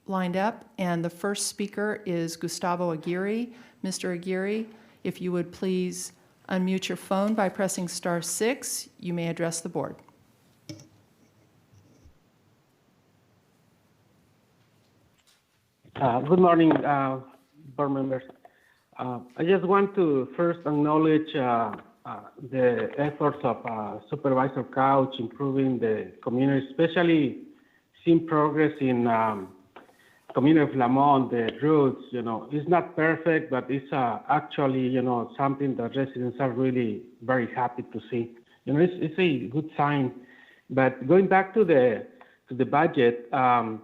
lined up, and the first speaker is Gustavo Aguirre. Mr. Aguirre, if you would please unmute your phone by pressing *6, you may address the board. Good morning, board members. I just want to first acknowledge the efforts of Supervisor Couch improving the community, especially seeing progress in community of Lamont, the roads. It's not perfect, but it's actually, something that residents are really very happy to see. It's a good sign. But going back to the budget, for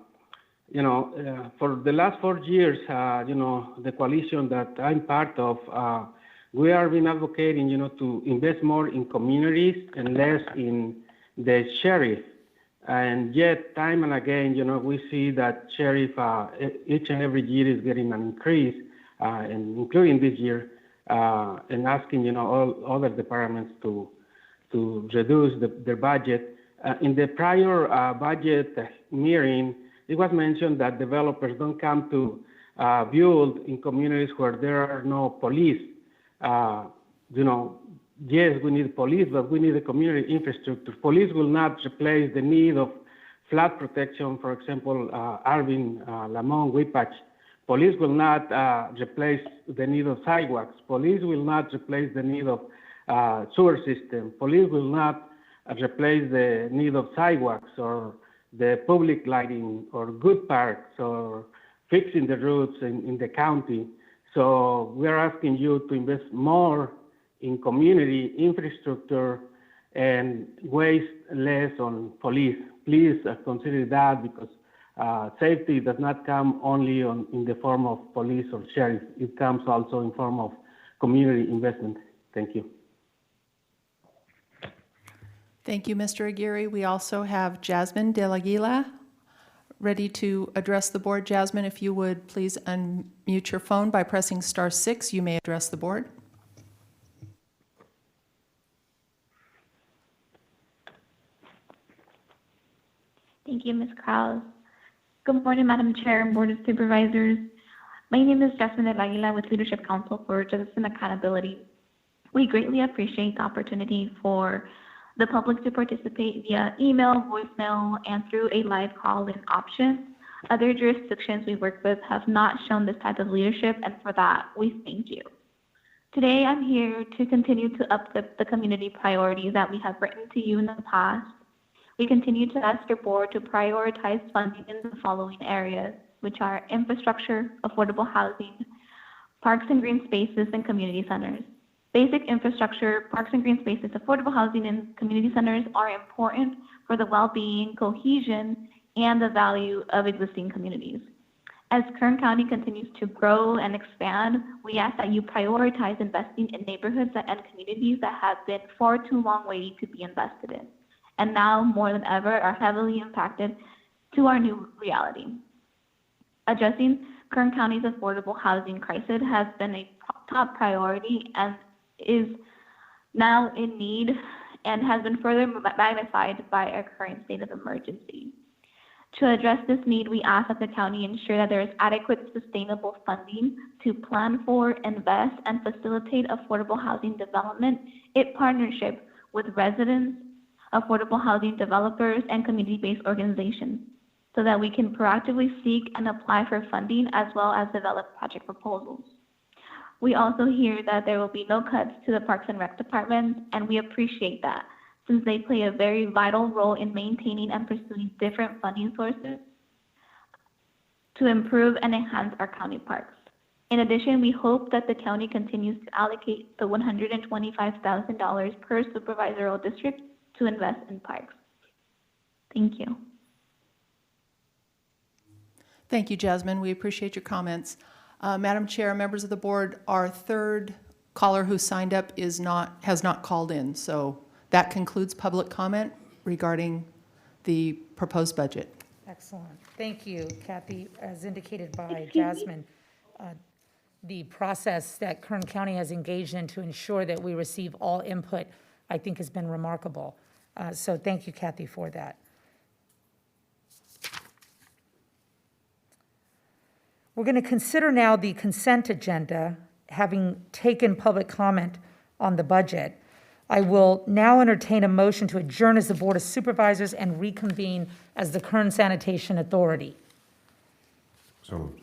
the last 4 years, the coalition that I'm part of, we have been advocating, to invest more in communities and less in the sheriff. And yet, time and again, we see that sheriff each and every year is getting an increase, and including this year, and asking, all other departments to reduce their budget. In the prior budget hearing, it was mentioned that developers don't come to build in communities where there are no police. Yes, we need police, but we need a community infrastructure. Police will not replace the need of flood protection, for example, Arvin, Lamont, Whippach. Police will not replace the need of sidewalks. Police will not replace the need of sewer system. Police will not replace the need of sidewalks or the public lighting or good parks or fixing the roads in the county. So we're asking you to invest more in community infrastructure and waste less on police. Please consider that, because safety does not come only in the form of police or sheriff. It comes also in form of community investment. Thank you. Thank you, Mr. Aguirre. We also have Jasmine De La Aguila ready to address the board. Jasmine, if you would please unmute your phone by pressing *6, you may address the board. Thank you, Ms. Krause. Good morning, Madam Chair and Board of Supervisors. My name is Jasmine De La Aguila with Leadership Council for Justice and Accountability. We greatly appreciate the opportunity for the public to participate via email, voicemail, and through a live call-in option. Other jurisdictions we work with have not shown this type of leadership, and for that, we thank you. Today, I'm here to continue to uplift the community priorities that we have written to you in the past. We continue to ask your board to prioritize funding in the following areas, which are infrastructure, affordable housing, parks and green spaces, and community centers. Basic infrastructure, parks and green spaces, affordable housing, and community centers are important for the well-being, cohesion, and the value of existing communities. As Kern County continues to grow and expand, we ask that you prioritize investing in neighborhoods and communities that have been far too long waiting to be invested in, and now more than ever are heavily impacted to our new reality. Addressing Kern County's affordable housing crisis has been a top priority and is now in need and has been further magnified by our current state of emergency. To address this need, we ask that the county ensure that there is adequate sustainable funding to plan for, invest, and facilitate affordable housing development in partnership with residents, affordable housing developers, and community-based organizations, so that we can proactively seek and apply for funding as well as develop project proposals. We also hear that there will be no cuts to the Parks and Rec department, and we appreciate that, since they play a very vital role in maintaining and pursuing different funding sources to improve and enhance our county parks. In addition, we hope that the county continues to allocate the $125,000 per supervisorial district to invest in parks. Thank you. Thank you, Jasmine. We appreciate your comments. Madam Chair, members of the board, our third caller who signed up has not called in. So that concludes public comment regarding the proposed budget. Excellent. Thank you, Kathy. As indicated by Jasmine, the process that Kern County has engaged in to ensure that we receive all input, I think, has been remarkable. So thank you, Kathy, for that. We're going to consider now the consent agenda, having taken public comment on the budget. I will now entertain a motion to adjourn as the Board of Supervisors and reconvene as the Kern Sanitation Authority. So moved.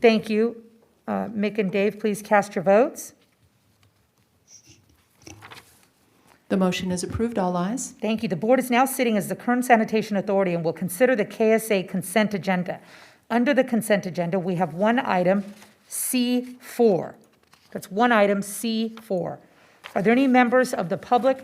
Thank you. Mick and Dave, please cast your votes. The motion is approved. All ayes. Thank you. The board is now sitting as the Kern Sanitation Authority and will consider the KSA consent agenda. Under the consent agenda, we have one item, C4. That's one item, C4. Are there any members of the public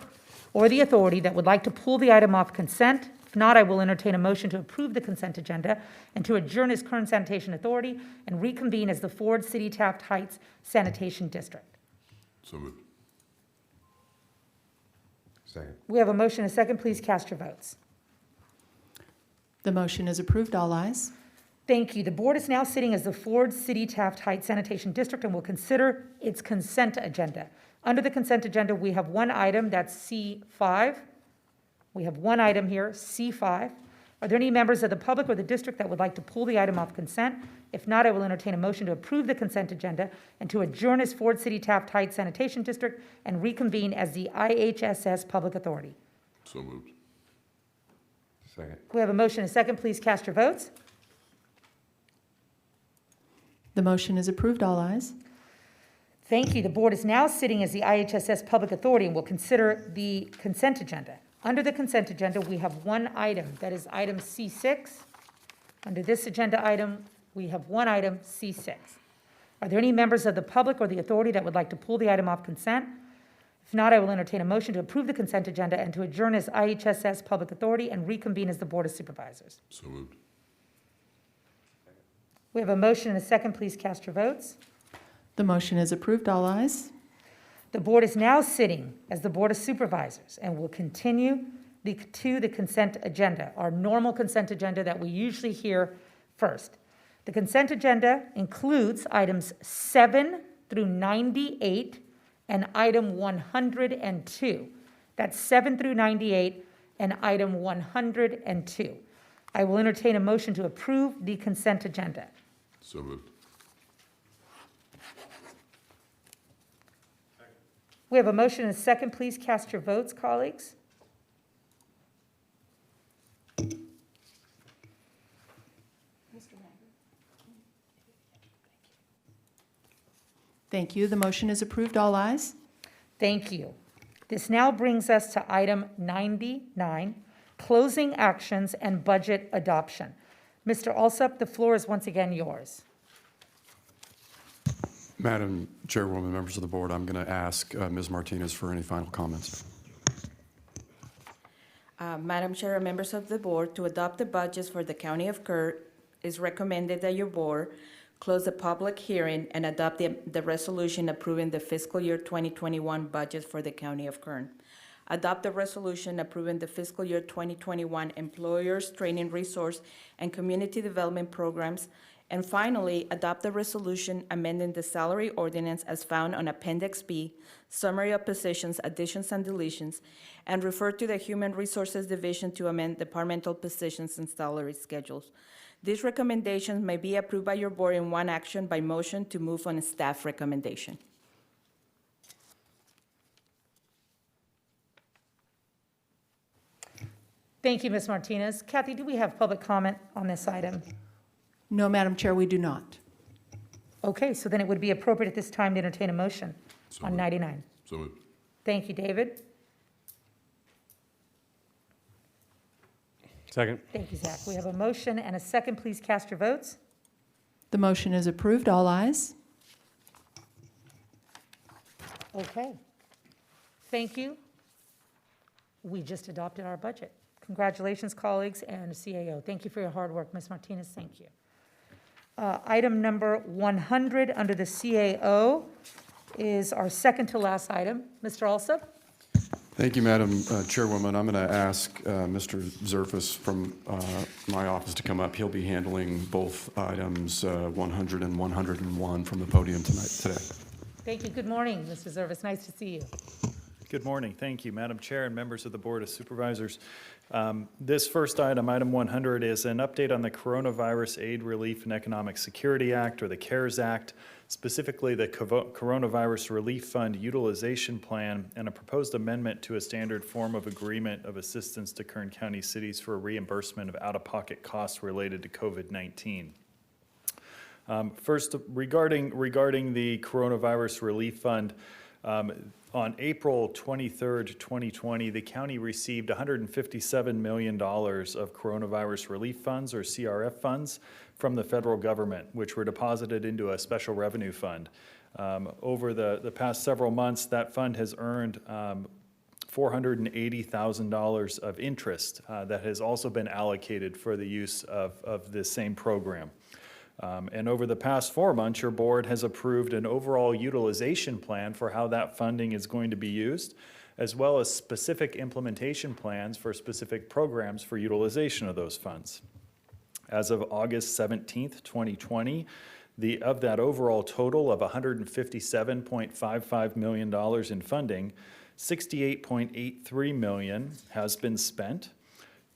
or the authority that would like to pull the item off consent? If not, I will entertain a motion to approve the consent agenda and to adjourn as Kern Sanitation Authority and reconvene as the Ford City Taft Heights Sanitation District. So moved. Second. We have a motion and a second. Please cast your votes. The motion is approved. All ayes. Thank you. The board is now sitting as the Ford City Taft Heights Sanitation District and will consider its consent agenda. Under the consent agenda, we have one item, that's C5. We have one item here, C5. Are there any members of the public or the district that would like to pull the item off consent? If not, I will entertain a motion to approve the consent agenda and to adjourn as Ford City Taft Heights Sanitation District and reconvene as the IHSS Public Authority. So moved. Second. We have a motion and a second. Please cast your votes. The motion is approved. All ayes. Thank you. The board is now sitting as the IHSS Public Authority and will consider the consent agenda. Under the consent agenda, we have one item, that is item C6. Under this agenda item, we have one item, C6. Are there any members of the public or the authority that would like to pull the item off consent? If not, I will entertain a motion to approve the consent agenda and to adjourn as IHSS Public Authority and reconvene as the Board of Supervisors. So moved. We have a motion and a second. Please cast your votes. The motion is approved. All ayes. The board is now sitting as the Board of Supervisors and will continue to the consent agenda, our normal consent agenda that we usually hear first. The consent agenda includes items 7 through 98 and item 102. That's 7 through 98 and item 102. I will entertain a motion to approve the consent agenda. So moved. We have a motion and a second. Please cast your votes, colleagues. Thank you. The motion is approved. All ayes. Thank you. This now brings us to item 99, closing actions and budget adoption. Mr. Alsup, the floor is once again yours. Madam Chairwoman, members of the board, I'm going to ask Ms. Martinez for any final comments. Madam Chair and members of the board, to adopt the budgets for the County of Kern, is recommended that your board close the public hearing and adopt the resolution approving the fiscal year 2021 budget for the County of Kern. Adopt the resolution approving the fiscal year 2021 employers training resource and community development programs. And finally, adopt the resolution amending the salary ordinance as found on Appendix B, summary of positions, additions and deletions, and refer to the Human Resources Division to amend departmental positions and salary schedules. These recommendations may be approved by your board in one action by motion to move on a staff recommendation. Thank you, Ms. Martinez. Kathy, do we have public comment on this item? No, Madam Chair, we do not. Okay, so then it would be appropriate at this time to entertain a motion So on moved. 99. So moved. Thank you, David. Second. Thank you, Zach. We have a motion and a second. Please cast your votes. The motion is approved. All ayes. Okay. Thank you. we just adopted our budget. Congratulations, colleagues and CAO. Thank you for your hard work. Ms. Martinez, thank you. Item number 100 under the CAO is our second to last item. Mr. Alsop? Thank you, Madam Chairwoman. I'm going to ask Mr. Zerfas from my office to come up. He'll be handling both items 100 and 101 from the podium today. Thank you. Good morning, Mr. Zervas. Nice to see you. Good morning. Thank you, Madam Chair and members of the Board of Supervisors. This first item, item 100, is an update on the Coronavirus Aid, Relief, and Economic Security Act, or the CARES Act, specifically the Coronavirus Relief Fund Utilization Plan, and a proposed amendment to a standard form of agreement of assistance to Kern County cities for reimbursement of out-of-pocket costs related to COVID-19. First, regarding the Coronavirus Relief Fund, on April 23rd, 2020, the county received $157 million of coronavirus relief funds, or CRF funds, from the federal government, which were deposited into a special revenue fund. Over the past several months, that fund has earned $480,000 of interest that has also been allocated for the use of this same program. And over the past 4 months, your board has approved an overall utilization plan for how that funding is going to be used, as well as specific implementation plans for specific programs for utilization of those funds. As of August 17th, 2020, of that overall total of $157.55 million in funding, $68.83 million has been spent.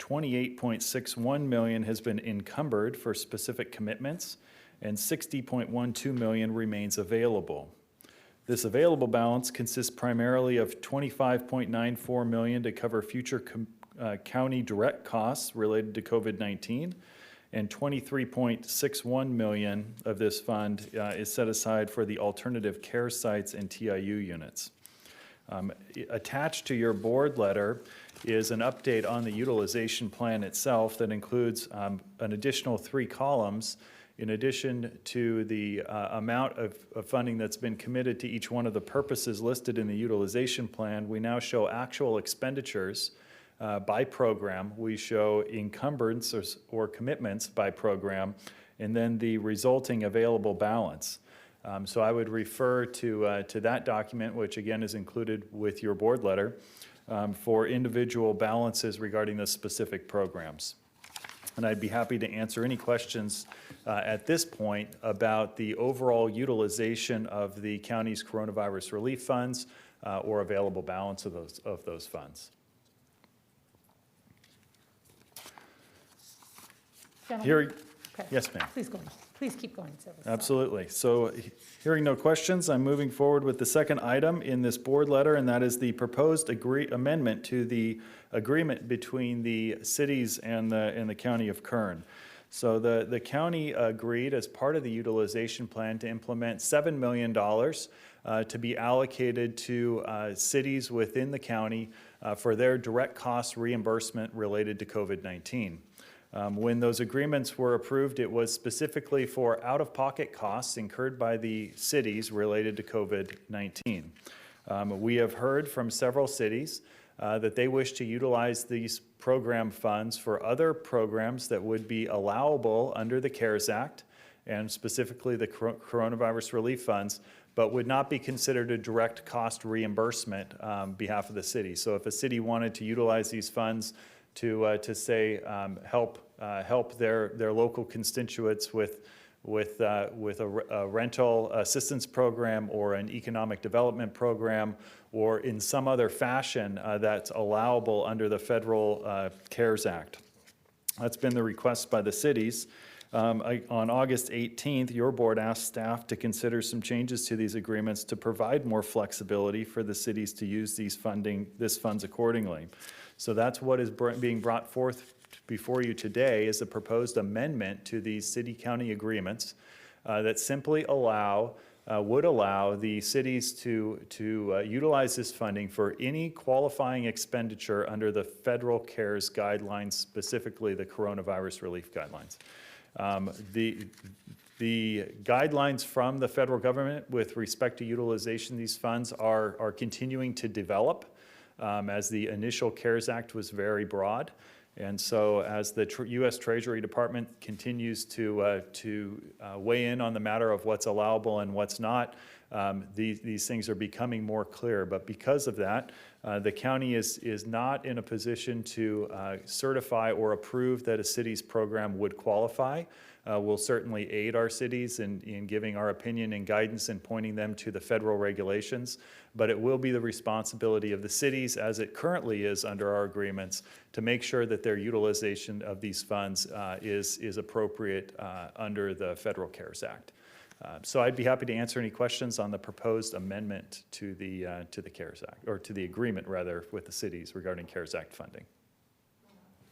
$28.61 million has been encumbered for specific commitments, and $60.12 million remains available. This available balance consists primarily of $25.94 million to cover future county direct costs related to COVID-19, and $23.61 million of this fund is set aside for the alternative care sites and TIU units. Attached to your board letter is an update on the utilization plan itself that includes an additional 3 columns. In addition to the amount of funding that's been committed to each one of the purposes listed in the utilization plan, we now show actual expenditures by program. We show encumbrances or commitments by program, and then the resulting available balance. So I would refer to that document, which again is included with your board letter, for individual balances regarding the specific programs. And I'd be happy to answer any questions at this point about the overall utilization of the county's coronavirus relief funds or available balance of those funds. Gentlemen? Okay. Yes, ma'am. Please go on. Please keep going, sir. Absolutely. So hearing no questions, I'm moving forward with the second item in this board letter, and that is the proposed amendment to the agreement between the cities and the county of Kern. So the county agreed as part of the utilization plan to implement $7 million to be allocated to cities within the county for their direct cost reimbursement related to COVID-19. When those agreements were approved, it was specifically for out-of-pocket costs incurred by the cities related to COVID-19. We have heard from several cities that they wish to utilize these program funds for other programs that would be allowable under the CARES Act, and specifically the coronavirus relief funds, but would not be considered a direct cost reimbursement on behalf of the city. So if a city wanted to utilize these funds to say help their local constituents with a rental assistance program or an economic development program, or in some other fashion that's allowable under the federal CARES Act. That's been the request by the cities. On August 18th, your board asked staff to consider some changes to these agreements to provide more flexibility for the cities to use this funds accordingly. So that's what is being brought forth before you today, is a proposed amendment to these city-county agreements that simply would allow the cities to utilize this funding for any qualifying expenditure under the federal CARES guidelines, specifically the coronavirus relief guidelines. The guidelines from the federal government with respect to utilization of these funds are continuing to develop. as the initial CARES Act was very broad. And so as the U.S. Treasury Department continues to weigh in on the matter of what's allowable and what's not, these things are becoming more clear. But because of that, the county is not in a position to certify or approve that a city's program would qualify. We'll certainly aid our cities in giving our opinion and guidance and pointing them to the federal regulations, but it will be the responsibility of the cities, as it currently is under our agreements, to make sure that their utilization of these funds is appropriate under the Federal CARES Act. So I'd be happy to answer any questions on the proposed amendment to the CARES Act, or to the agreement rather, with the cities regarding CARES Act funding.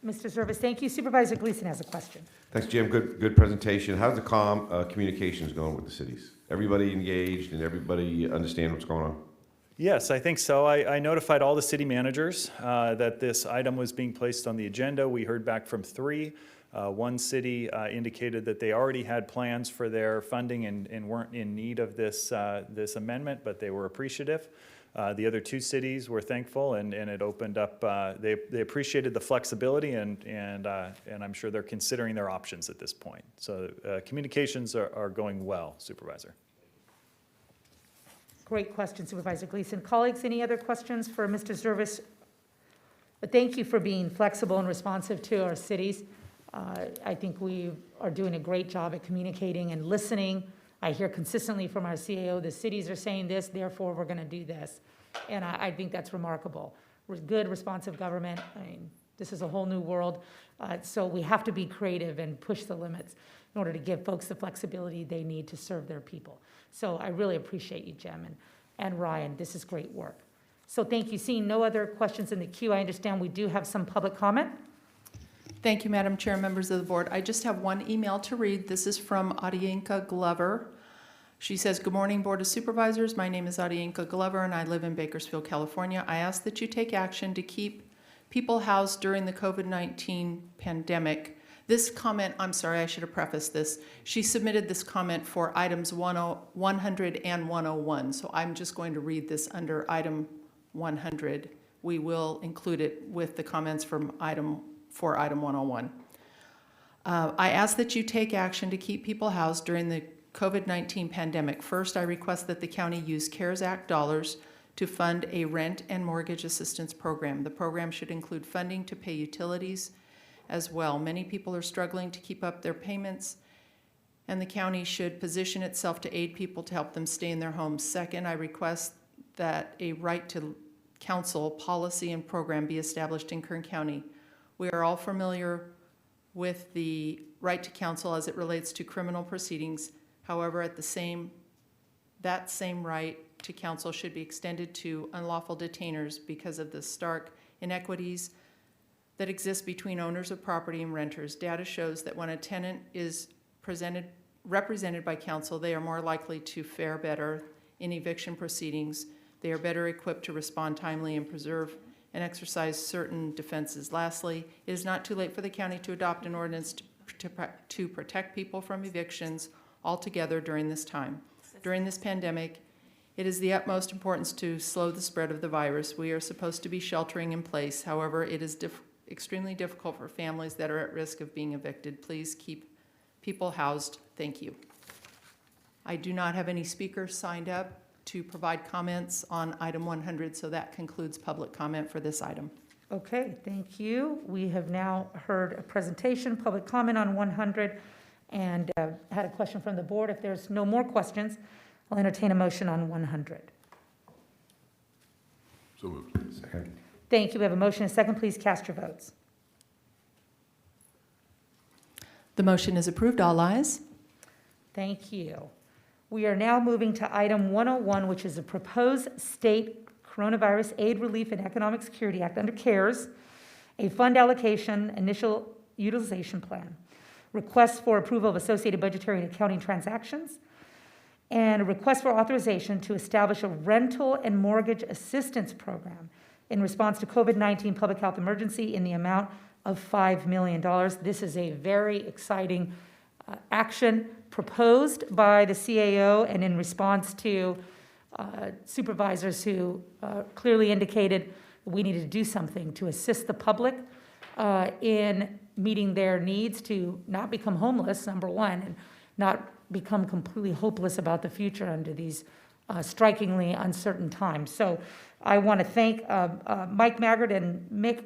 Mr. Service, thank you. Supervisor Gleason has a question. Thanks, Jim. Good presentation. How's the communications going with the cities? Everybody engaged and everybody understand what's going on? Yes, I think so. I notified all the city managers that this item was being placed on the agenda. We heard back from 3. One city indicated that they already had plans for their funding and weren't in need of this amendment, but they were appreciative. The other 2 cities were thankful, and it opened up. They appreciated the flexibility, and I'm sure they're considering their options at this point. So communications are going well, Supervisor. Great question, Supervisor Gleason. Colleagues, any other questions for Mr. Service? But thank you for being flexible and responsive to our cities. I think we are doing a great job at communicating and listening. I hear consistently from our CAO, the cities are saying this, therefore we're going to do this. And I think that's remarkable. We're good, responsive government. I mean, this is a whole new world. So we have to be creative and push the limits in order to give folks the flexibility they need to serve their people. So I really appreciate you, Jem, and Ryan. This is great work. So thank you. Seeing no other questions in the queue, I understand we do have some public comment. Thank you, Madam Chair, members of the board. I just have one email to read. This is from Adienka Glover. She says, "Good morning, Board of Supervisors. My name is Adienka Glover, and I live in Bakersfield, California. I ask that you take action to keep people housed during the COVID-19 pandemic." This comment, I'm sorry, I should have prefaced this. She submitted this comment for items 100 and 101, so I'm just going to read this under item 100. We will include it with the comments from item 101. I ask that you take action to keep people housed during the COVID-19 pandemic. First, I request that the county use CARES Act dollars to fund a rent and mortgage assistance program. The program should include funding to pay utilities as well. Many people are struggling to keep up their payments, and the county should position itself to aid people to help them stay in their homes. Second, I request that a right to counsel policy and program be established in Kern County. We are all familiar with the right to counsel as it relates to criminal proceedings. However, that same right to counsel should be extended to unlawful detainers because of the stark inequities that exist between owners of property and renters. Data shows that when a tenant is represented by counsel, they are more likely to fare better in eviction proceedings. They are better equipped to respond timely and preserve and exercise certain defenses. Lastly, it is not too late for the county to adopt an ordinance to protect people from evictions altogether during this time. During this pandemic, it is the utmost importance to slow the spread of the virus. We are supposed to be sheltering in place. However, it is extremely difficult for families that are at risk of being evicted. Please keep people housed. Thank you. I do not have any speakers signed up to provide comments on item 100, so that concludes public comment for this item. Okay, thank you. We have now heard a presentation, public comment on 100, and had a question from the board. If there's no more questions, I'll entertain a motion on 100. So moved. Second. Thank you. We have a motion and a second. Please cast your votes. The motion is approved. All ayes. Thank you. We are now moving to item 101, which is a proposed state coronavirus aid relief and economic security act under CARES, a fund allocation initial utilization plan, request for approval of associated budgetary and accounting transactions, and a request for authorization to establish a rental and mortgage assistance program in response to COVID-19 public health emergency in the amount of $5 million. This is a very exciting action proposed by the CAO and in response to supervisors who clearly indicated we needed to do something to assist the public in meeting their needs to not become homeless, number one, and not become completely hopeless about the future under these strikingly uncertain times. So I want to thank Mike Maggard and Mick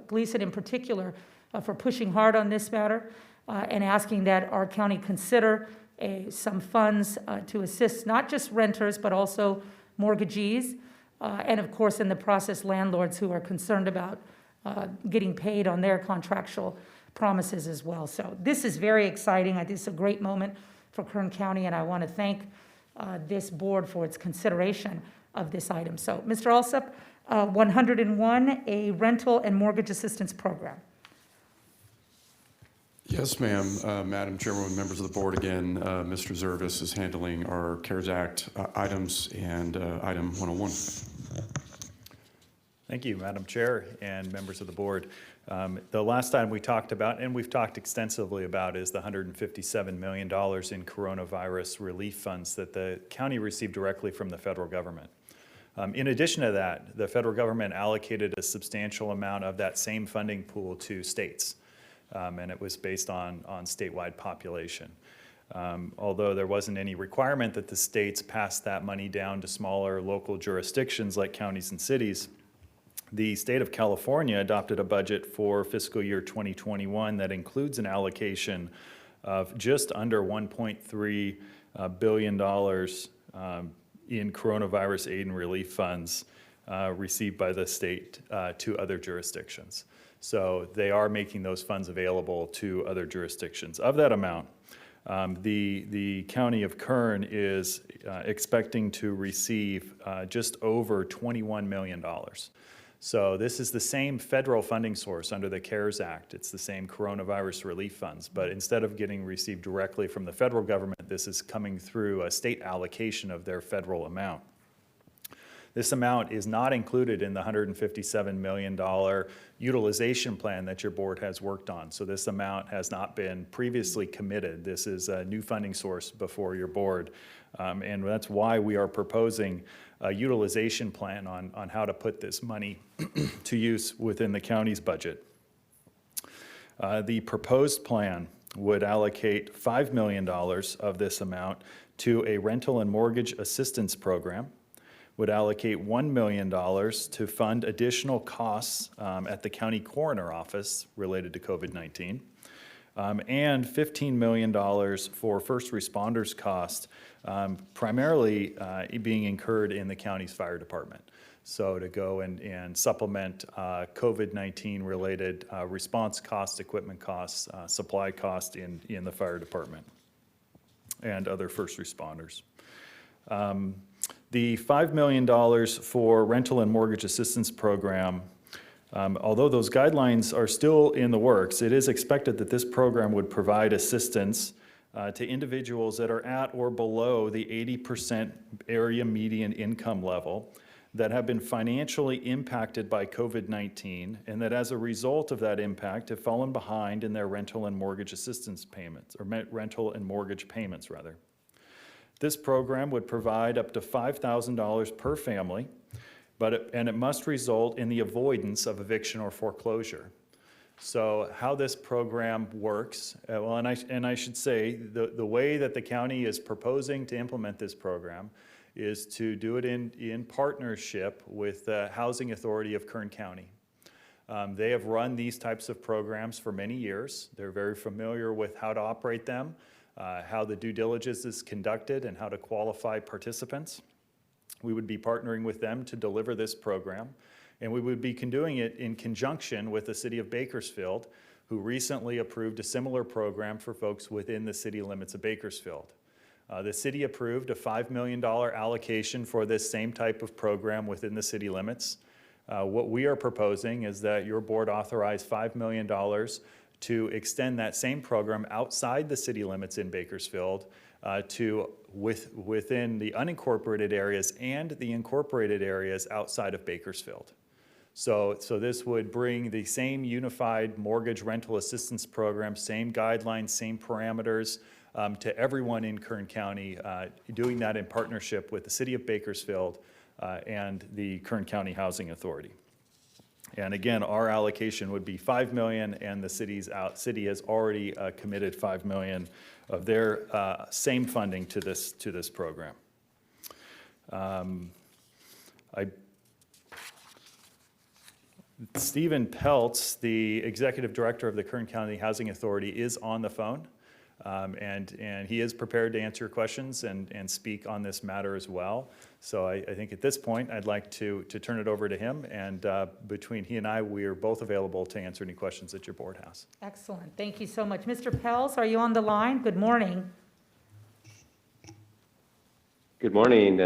Gleason in particular for pushing hard on this matter and asking that our county consider some funds to assist not just renters but also mortgagees and of course in the process landlords who are concerned about getting paid on their contractual promises as well. So this is very exciting. I think it's a great moment for Kern County, and I want to thank this board for its consideration of this item. So, Mr. Alsup, 101, a rental and mortgage assistance program. Yes, ma'am. Madam Chairwoman, members of the board, again, Mr. Zervis is handling our CARES Act items and item 101. Thank you, Madam Chair and members of the board. The last time we talked about, and we've talked extensively about, is the $157 million in coronavirus relief funds that the county received directly from the federal government. In addition to that, the federal government allocated a substantial amount of that same funding pool to states, and it was based on statewide population. Although there wasn't any requirement that the states pass that money down to smaller local jurisdictions like counties and cities, the state of California adopted a budget for fiscal year 2021 that includes an allocation of just under $1.3 billion in coronavirus aid and relief funds received by the state to other jurisdictions. So they are making those funds available to other jurisdictions. Of that amount, the county of Kern is expecting to receive just over $21 million. So this is the same federal funding source under the CARES Act. It's the same coronavirus relief funds, but instead of getting received directly from the federal government, this is coming through a state allocation of their federal amount. This amount is not included in the $157 million utilization plan that your board has worked on. So this amount has not been previously committed. This is a new funding source before your board. And that's why we are proposing a utilization plan on how to put this money to use within the county's budget. The proposed plan would allocate $5 million of this amount to a rental and mortgage assistance program, would allocate $1 million to fund additional costs at the county coroner office related to COVID-19, and $15 million for first responders costs, primarily being incurred in the county's fire department. So to go and supplement COVID-19 related response costs, equipment costs, supply costs in the fire department and other first responders. The $5 million for rental and mortgage assistance program, although those guidelines are still in the works, it is expected that this program would provide assistance to individuals that are at or below the 80% area median income level that have been financially impacted by COVID-19 and that as a result of that impact have fallen behind in their rental and mortgage assistance payments, or rental and mortgage payments rather. This program would provide up to $5,000 per family, and it must result in the avoidance of eviction or foreclosure. So how this program works, well, and I should say, the way that the county is proposing to implement this program is to do it in partnership with the Housing Authority of Kern County. They have run these types of programs for many years. They're very familiar with how to operate them, how the due diligence is conducted, and how to qualify participants. We would be partnering with them to deliver this program, and we would be doing it in conjunction with the City of Bakersfield, who recently approved a similar program for folks within the city limits of Bakersfield. The city approved a $5 million allocation for this same type of program within the city limits. What we are proposing is that your board authorize $5 million to extend that same program outside the city limits in Bakersfield to within the unincorporated areas and the incorporated areas outside of Bakersfield. So this would bring the same unified mortgage rental assistance program, same guidelines, same parameters to everyone in Kern County, doing that in partnership with the City of Bakersfield and the Kern County Housing Authority. And again, our allocation would be $5 million, and the city has already committed $5 million of their same funding to this program. Stephen Peltz, the Executive Director of the Kern County Housing Authority, is on the phone, and he is prepared to answer questions and speak on this matter as well. So I think at this point, I'd like to turn it over to him, and between he and I, we are both available to answer any questions that your board has. Excellent. Thank you so much. Mr. Peltz, are you on the line? Good morning. Good morning,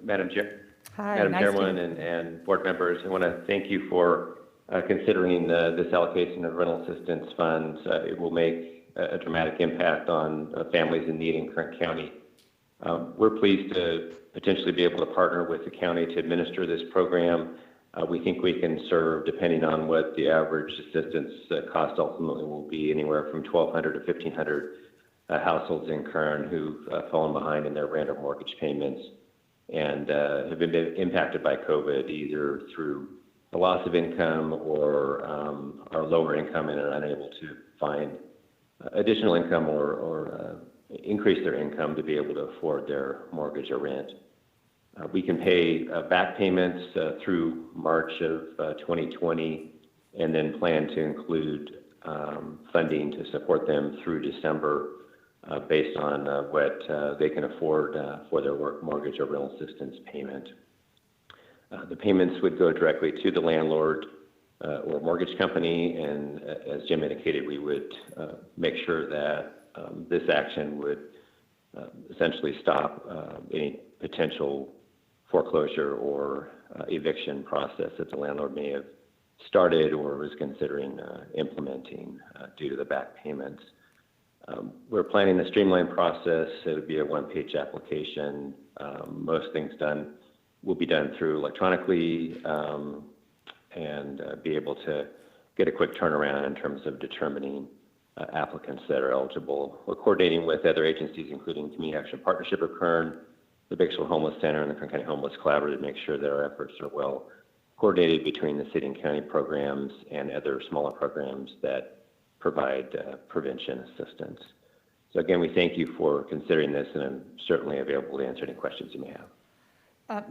Madam Chair. Hi, Madam nice Chairwoman and board members. I want to thank you for considering this allocation of rental assistance funds. It will make a dramatic impact on families in need in Kern County. We're pleased to potentially be able to partner with the county to administer this program. We think we can serve, depending on what the average assistance cost ultimately will be, anywhere from 1,200 to 1,500 households in Kern who've fallen behind in their rent or mortgage payments and have been impacted by COVID, either through the loss of income or are lower income and are unable to find additional income or increase their income to be able to afford their mortgage or rent. We can pay back payments through March of 2020 and then plan to include funding to support them through December based on what they can afford for their mortgage or rental assistance payment. The payments would go directly to the landlord or mortgage company, and as Jim indicated, we would make sure that this action would essentially stop any potential foreclosure or eviction process that the landlord may have started or was considering implementing due to the back payments. We're planning a streamlined process. It would be a one-page application. Most things will be done through electronically and be able to get a quick turnaround in terms of determining applicants that are eligible. We're coordinating with other agencies, including Community Action Partnership of Kern, the Bakersfield Homeless Center, and the Kern County Homeless Collaborative to make sure that our efforts are well coordinated between the city and county programs and other smaller programs that provide prevention assistance. So again, we thank you for considering this, and I'm certainly available to answer any questions you may have.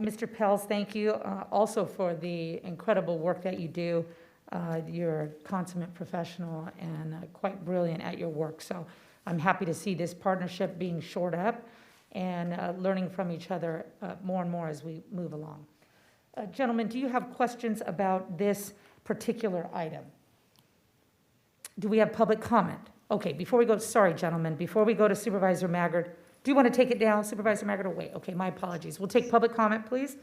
Mr. Peltz, thank you also for the incredible work that you do. You're a consummate professional and quite brilliant at your work. So I'm happy to see this partnership being shored up and learning from each other more and more as we move along. Gentlemen, do you have questions about this particular item? Do we have public comment? Okay, before we go, sorry, gentlemen, before we go to Supervisor Maggard, do you want to take it down, Supervisor Maggard, or wait? Okay, my apologies. We'll take public comment, please,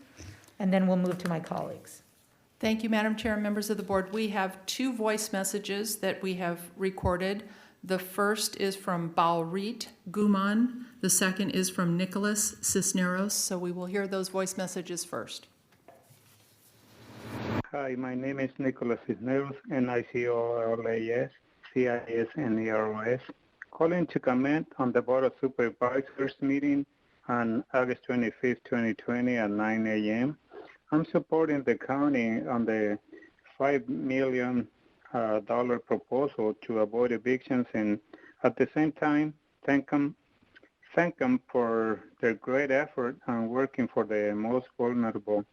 and then we'll move to my colleagues. Thank you, Madam Chair and members of the board. We have 2 voice messages that we have recorded. The first is from Balrit Guman. The second is from Nicholas Cisneros. So we will hear those voice messages first. Hi, my name is Nicholas Cisneros, NICOLAS, CISNEROS, calling to comment on the Board of Supervisors meeting on August 25th, 2020 at 9 a.m. I'm supporting the county on the $5 million proposal to avoid evictions, and at the same time thank them for their great effort on working for the most vulnerable.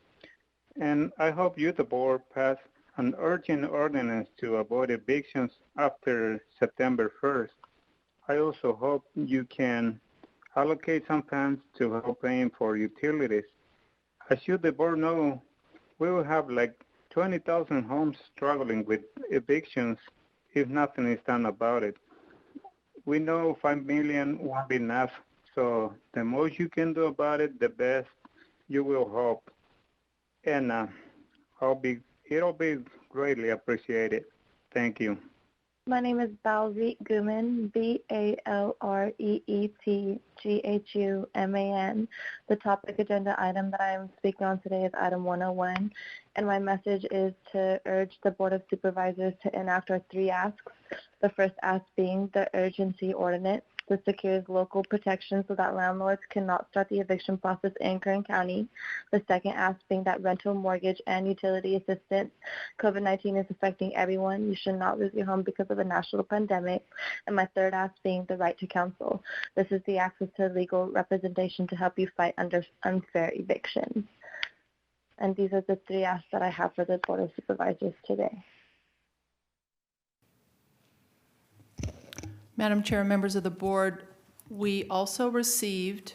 And I hope you, the board, pass an urgent ordinance to avoid evictions after September 1st. I also hope you can allocate some funds to help paying for utilities. As you, the board, know, we will have like 20,000 homes struggling with evictions if nothing is done about it. We know $5 million won't be enough, so the most you can do about it, the best you will hope. And it'll be greatly appreciated. Thank you. My name is Balreet Guman, BALREETGHUMAN. The topic agenda item that I am speaking on today is item 101, and my message is to urge the Board of Supervisors to enact our 3 asks. The first ask being the urgency ordinance that secures local protection so that landlords cannot start the eviction process in Kern County. The second ask being that rental, mortgage, and utility assistance. COVID-19 is affecting everyone. You should not lose your home because of a national pandemic. And my third ask being the right to counsel. This is the access to legal representation to help you fight under unfair evictions. And these are the three asks that I have for the Board of Supervisors today. Madam Chair, members of the board, we also received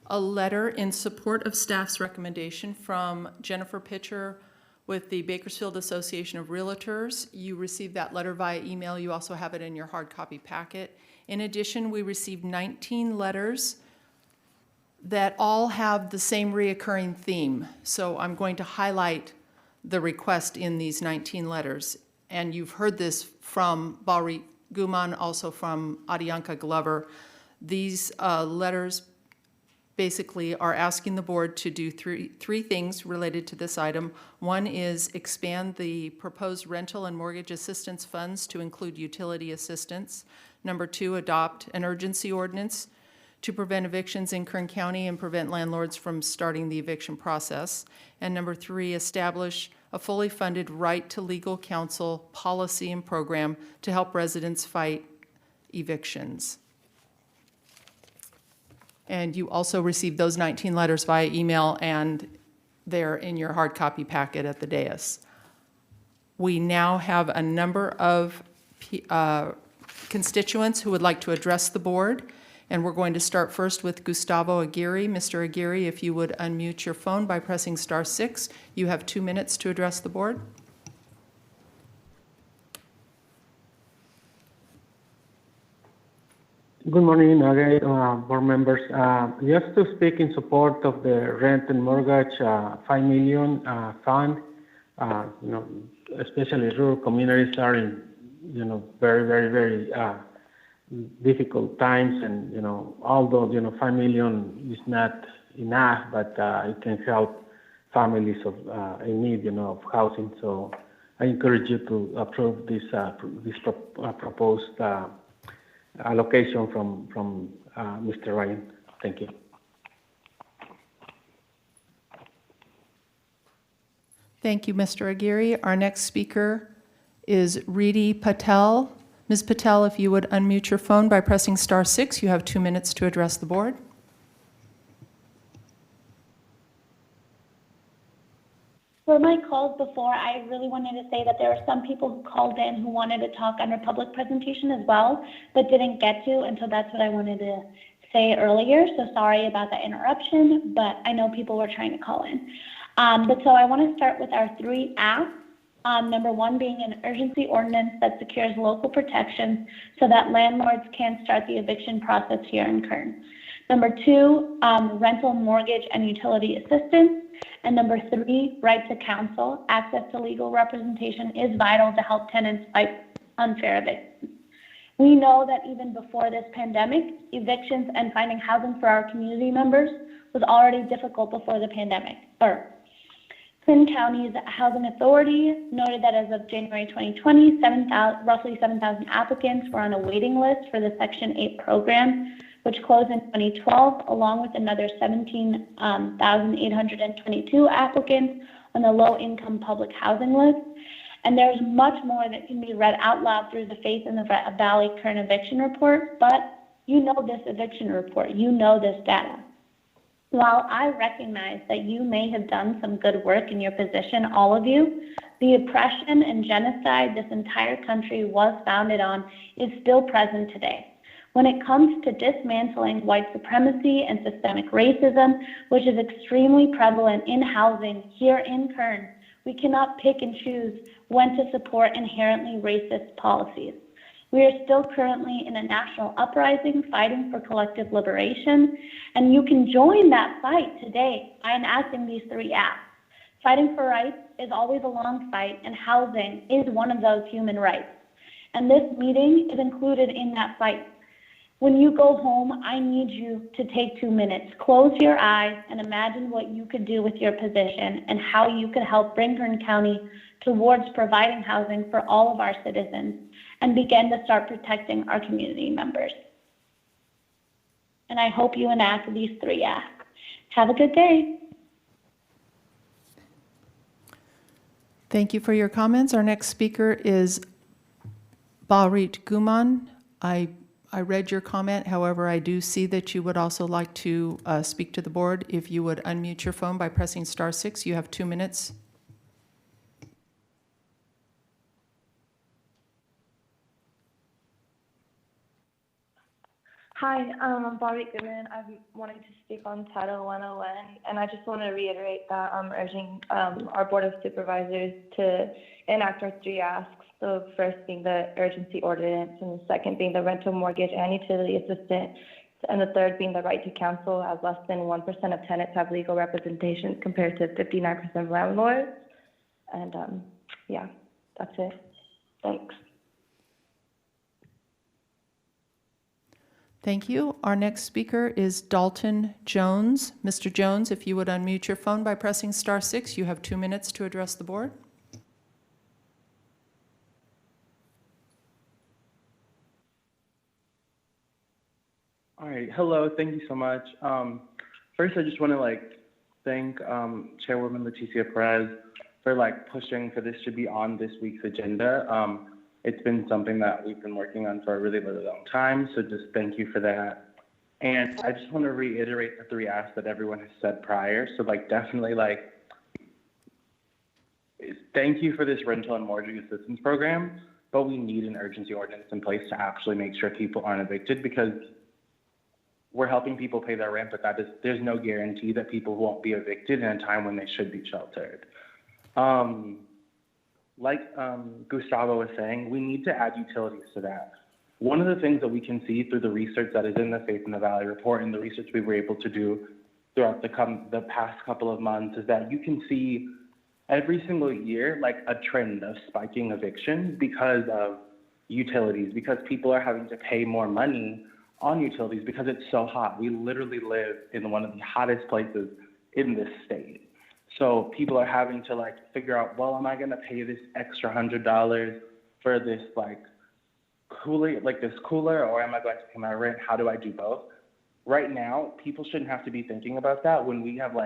a letter in support of staff's recommendation from Jennifer Pitcher with the Bakersfield Association of Realtors. You received that letter via email. You also have it in your hard copy packet. In addition, we received 19 letters that all have the same reoccurring theme. So I'm going to highlight the request in these 19 letters. And you've heard this from Balri Guman, also from Adianka Glover. These letters basically are asking the board to do three things related to this item. One is expand the proposed rental and mortgage assistance funds to include utility assistance. Number two, adopt an urgency ordinance to prevent evictions in Kern County and prevent landlords from starting the eviction process. And number three, establish a fully funded right to legal counsel policy and program to help residents fight evictions. And you also received those 19 letters via email, and they're in your hard copy packet at the dais. We now have a number of constituents who would like to address the board. And we're going to start first with Gustavo Aguirre. Mr. Aguirre, if you would unmute your phone by pressing *6. You have 2 minutes to address the board. Good morning, board members. Just to speak in support of the rent and mortgage $5 million fund. Especially rural communities are in, very difficult times, and although $5 million is not enough, but it can help families in need of housing. So I encourage you to approve this proposed allocation from Mr. Ryan. Thank you. Thank you, Mr. Aguirre. Our next speaker is Reedy Patel. Ms. Patel, if you would unmute your phone by pressing *6, you have 2 minutes to address the board. For my calls before, I really wanted to say that there were some people who called in who wanted to talk under public presentation as well, but didn't get to, and so that's what I wanted to say earlier. So sorry about that interruption, but I know people were trying to call in. But so I want to start with our three asks. Number one being an urgency ordinance that secures local protections so that landlords can start the eviction process here in Kern. Number two, rental, mortgage, and utility assistance. And number three, right to counsel. Access to legal representation is vital to help tenants fight unfair evictions. We know that even before this pandemic, evictions and finding housing for our community members was already difficult before the pandemic. Kern County's Housing Authority noted that as of January 2020, roughly 7,000 applicants were on a waiting list for the Section 8 program, which closed in 2012, along with another 17,822 applicants on the low-income public housing list. And there's much more that can be read out loud through the Faith in the Valley Kern eviction report, but you know this eviction report, you know this data. While I recognize that you may have done some good work in your position, all of you, the oppression and genocide this entire country was founded on is still present today. When it comes to dismantling white supremacy and systemic racism, which is extremely prevalent in housing here in Kern, we cannot pick and choose when to support inherently racist policies. We are still currently in a national uprising fighting for collective liberation, and you can join that fight today by enacting these three asks. Fighting for rights is always a long fight, and housing is one of those human rights. And this meeting is included in that fight. When you go home, I need you to take 2 minutes. Close your eyes and imagine what you could do with your position and how you could help bring Kern County towards providing housing for all of our citizens and begin to start protecting our community members. and I hope you enact these 3 acts. Have a good day. Thank you for your comments. Our next speaker is Balrit Guman. I read your comment. However, I do see that you would also like to speak to the board. If you would unmute your phone by pressing *6, you have 2 minutes. Hi, I'm Bobby Goodman. I'm wanting to speak on Title 101, and I just want to reiterate that I'm urging our Board of Supervisors to enact our 3 asks. The first being the urgency ordinance, and the second being the rental mortgage and utility assistance, and the third being the right to counsel, as less than 1% of tenants have legal representation compared to 59% of landlords. And yeah, that's it. Thanks. Thank you. Our next speaker is Dalton Jones. Mr. Jones, if you would unmute your phone by pressing *6, you have 2 minutes to address the board. All right. Hello. Thank you so much. First, I just want to thank Chairwoman Leticia Perez for pushing for this to be on this week's agenda. It's been something that we've been working on for a really, really long time. So just thank you for that. And I just want to reiterate the 3 asks that everyone has said prior. So definitely thank you for this rental and mortgage assistance program, but we need an urgency ordinance in place to actually make sure people aren't evicted, because we're helping people pay their rent, but there's no guarantee that people won't be evicted in a time when they should be sheltered. Gustavo was saying, we need to add utilities to that. One of the things that we can see through the research that is in the Faith in the Valley report and the research we were able to do throughout the past couple of months is that you can see every single year a trend of spiking evictions because of utilities, because people are having to pay more money on utilities because it's so hot. We literally live in one of the hottest places in this state. So people are having to figure out, well, am I going to pay this extra $100 for this cooler, or am I going to pay my rent? How do I do both? Right now, people shouldn't have to be thinking about that when we have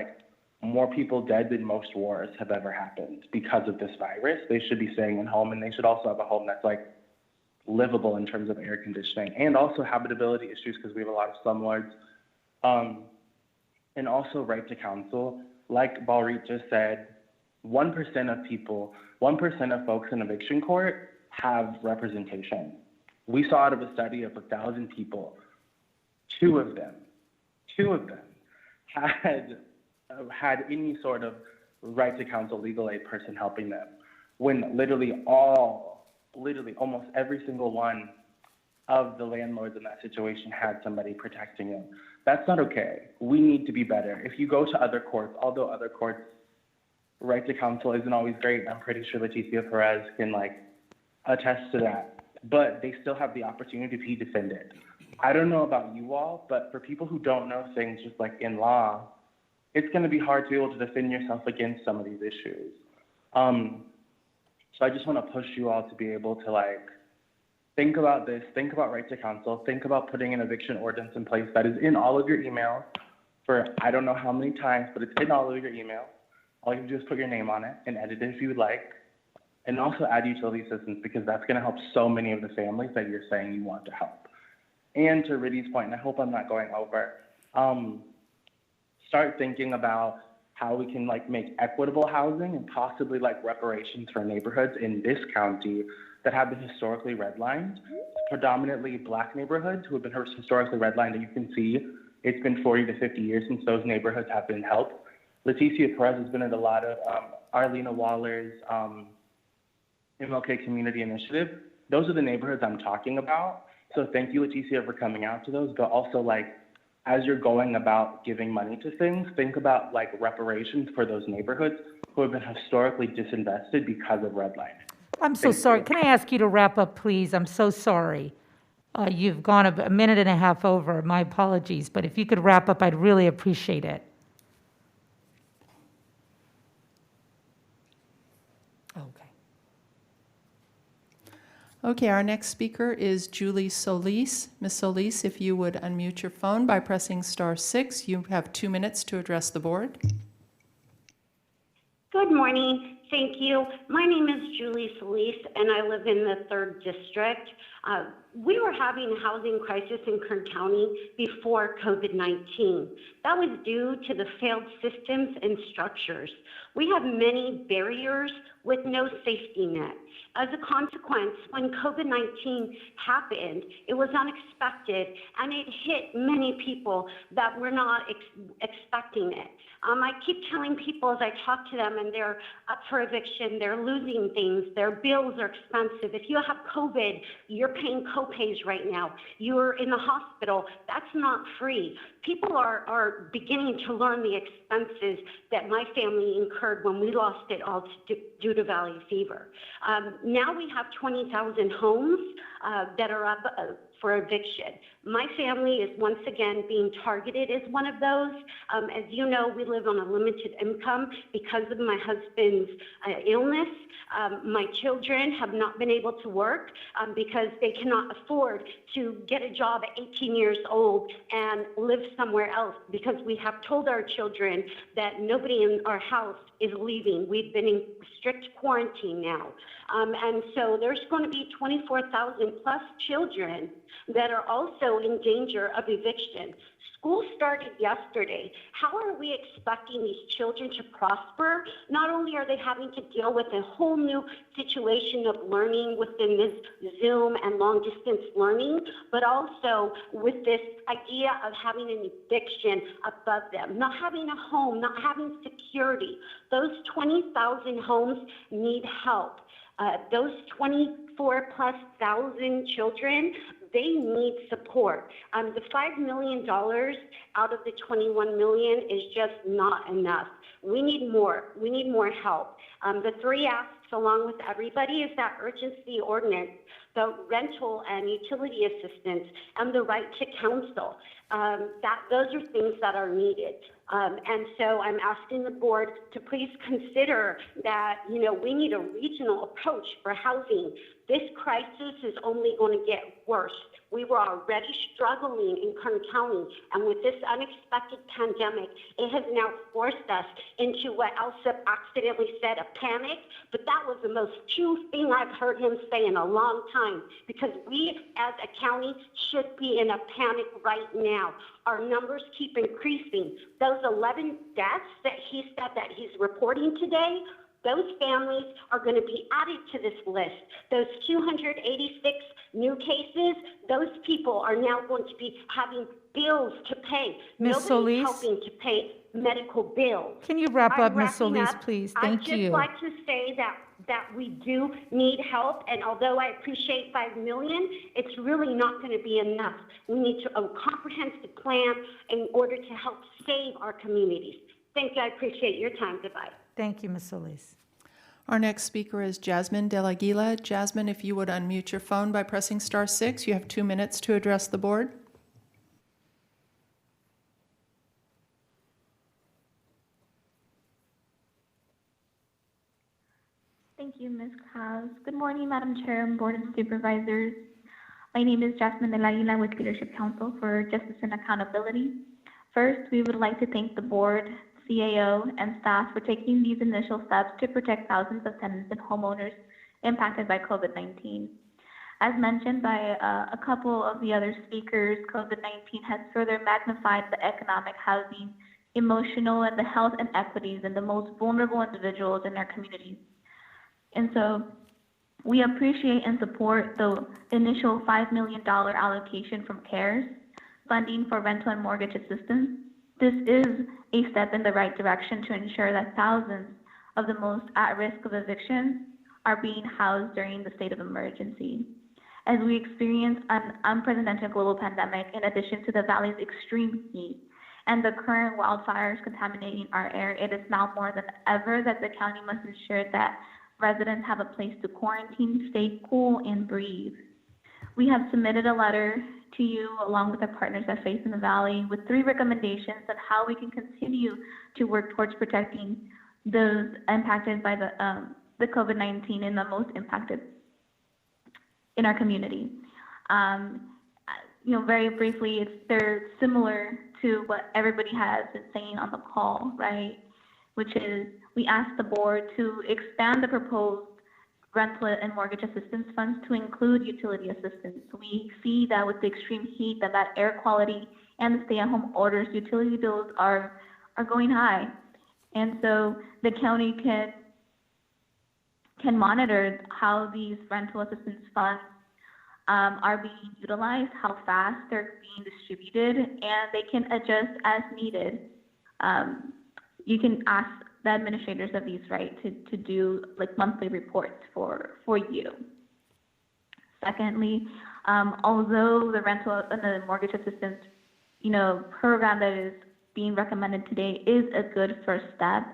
more people dead than most wars have ever happened because of this virus. They should be staying at home, and they should also have a home that's livable in terms of air conditioning, and also habitability issues because we have a lot of slumlords, and also right to counsel. Like Balrit just said, 1% of people, 1% of folks in eviction court have representation. We saw out of a study of 1,000 people, two of them had any sort of right to counsel legal aid person helping them, when literally almost every single one of the landlords in that situation had somebody protecting them. That's not okay. We need to be better. If you go to other courts, although other courts' right to counsel isn't always great, I'm pretty sure Leticia Perez can attest to that, but they still have the opportunity to be defended. I don't know about you all, but for people who don't know things just in law, it's going to be hard to be able to defend yourself against some of these issues. So I just want to push you all to be able to think about this, think about right to counsel, think about putting an eviction ordinance in place that is in all of your emails for I don't know how many times, but it's in all of your emails. All you have to do is put your name on it and edit it if you would like, and also add utility assistance, because that's going to help so many of the families that you're saying you want to help. And to Riddy's point, and I hope I'm not going over, start thinking about how we can make equitable housing and possibly reparations for neighborhoods in this county that have been historically redlined, predominantly Black neighborhoods who have been historically redlined. And you can see it's been 40 to 50 years since those neighborhoods have been helped. Leticia Perez has been at a lot of Arlena Waller's MLK Community Initiative. Those are the neighborhoods I'm talking about. So thank you, Leticia, for coming out to those, but also as you're going about giving money to things, think about reparations for those neighborhoods who have been historically disinvested because of redlining. I'm so sorry. Can I ask you to wrap up, please? I'm so sorry. You've gone a minute and a half over. My apologies. But if you could wrap up, I'd really appreciate it. Okay, our next speaker is Julie Solis. Ms. Solis, if you would unmute your phone by pressing *6, you have 2 minutes to address the board. Good morning. Thank you. My name is Julie Solis, and I live in the 3rd District. We were having a housing crisis in Kern County before COVID-19. That was due to the failed systems and structures. We have many barriers with no safety net. As a consequence, when COVID-19 happened, it was unexpected, and it hit many people that were not expecting it. I keep telling people as I talk to them and they're up for eviction, they're losing things, their bills are expensive. If you have COVID, you're paying co-pays right now. You're in the hospital, that's not free. People are beginning to learn the expenses that my family incurred when we lost it all due to valley fever. Now we have 20,000 homes that are up for eviction. My family is once again being targeted as one of those. As you know, we live on a limited income because of my husband's illness. My children have not been able to work because they cannot afford to get a job at 18 years old and live somewhere else, because we have told our children that nobody in our house is leaving. We've been in strict quarantine now. And so there's going to be 24,000 plus children that are also in danger of eviction. School started yesterday. How are we expecting these children to prosper? Not only are they having to deal with a whole new situation of learning within this Zoom and long distance learning, but also with this idea of having an eviction above them, not having a home, not having security. Those 20,000 homes need help. Those 24 plus thousand children, they need support. The $5 million out of the $21 million is just not enough. We need more. We need more help. The 3 asks, along with everybody, is that urgency ordinance, the rental and utility assistance, and the right to counsel. Those are things that are needed. And so I'm asking the board to please consider that, we need a regional approach for housing. This crisis is only going to get worse. We were already struggling in Kern County, and with this unexpected pandemic, it has now forced us into what Alsip accidentally said, a panic, but that was the most true thing I've heard him say in a long time, because we as a county should be in a panic right now. Our numbers keep increasing. Those 11 deaths that he said that he's reporting today, those families are going to be added to this list. Those 286 new cases, those people are now going to be having bills to pay. Ms. Solis? Nobody's helping to pay medical bills. Can you wrap up, Ms. wrapping Solis, up. please? Thank you. I'd just like to say that we do need help, and although I appreciate $5 million, it's really not going to be enough. We need a comprehensive plan in order to help save our communities. Thank you. I appreciate your time. Goodbye. Thank you, Ms. Solis. Our next speaker is Jasmine De La Aguila. Jasmine, if you would unmute your phone by pressing *6, you have 2 minutes to address the board. Thank you, Ms. Krause. Good morning, Madam Chair and Board of Supervisors. My name is Jasmine De La Aguila with Leadership Council for Justice and Accountability. First, we would like to thank the board, CAO, and staff for taking these initial steps to protect thousands of tenants and homeowners impacted by COVID-19. As mentioned by a couple of the other speakers, COVID-19 has further magnified the economic, housing, emotional, and the health inequities in the most vulnerable individuals in our communities. And so we appreciate and support the initial $5 million allocation from CARES, funding for rental and mortgage assistance. This is a step in the right direction to ensure that thousands of the most at risk of eviction are being housed during the state of emergency. As we experience an unprecedented global pandemic, in addition to the valley's extreme heat and the current wildfires contaminating our air, it is now more than ever that the county must ensure that residents have a place to quarantine, stay cool, and breathe. We have submitted a letter to you along with our partners at Faith in the Valley with 3 recommendations on how we can continue to work towards protecting those impacted by the COVID-19 and the most impacted in our community. Very briefly, they're similar to what everybody has been saying on the call, right? Which is we asked the board to expand the proposed rental and mortgage assistance funds to include utility assistance. We see that with the extreme heat, that air quality and the stay-at-home orders, utility bills are going high. And so the county can monitor how these rental assistance funds are being utilized, how fast they're being distributed, and they can adjust as needed. You can ask the administrators of these, right, to do like monthly reports for you. Secondly, although the rental and the mortgage assistance, program that is being recommended today is a good first step,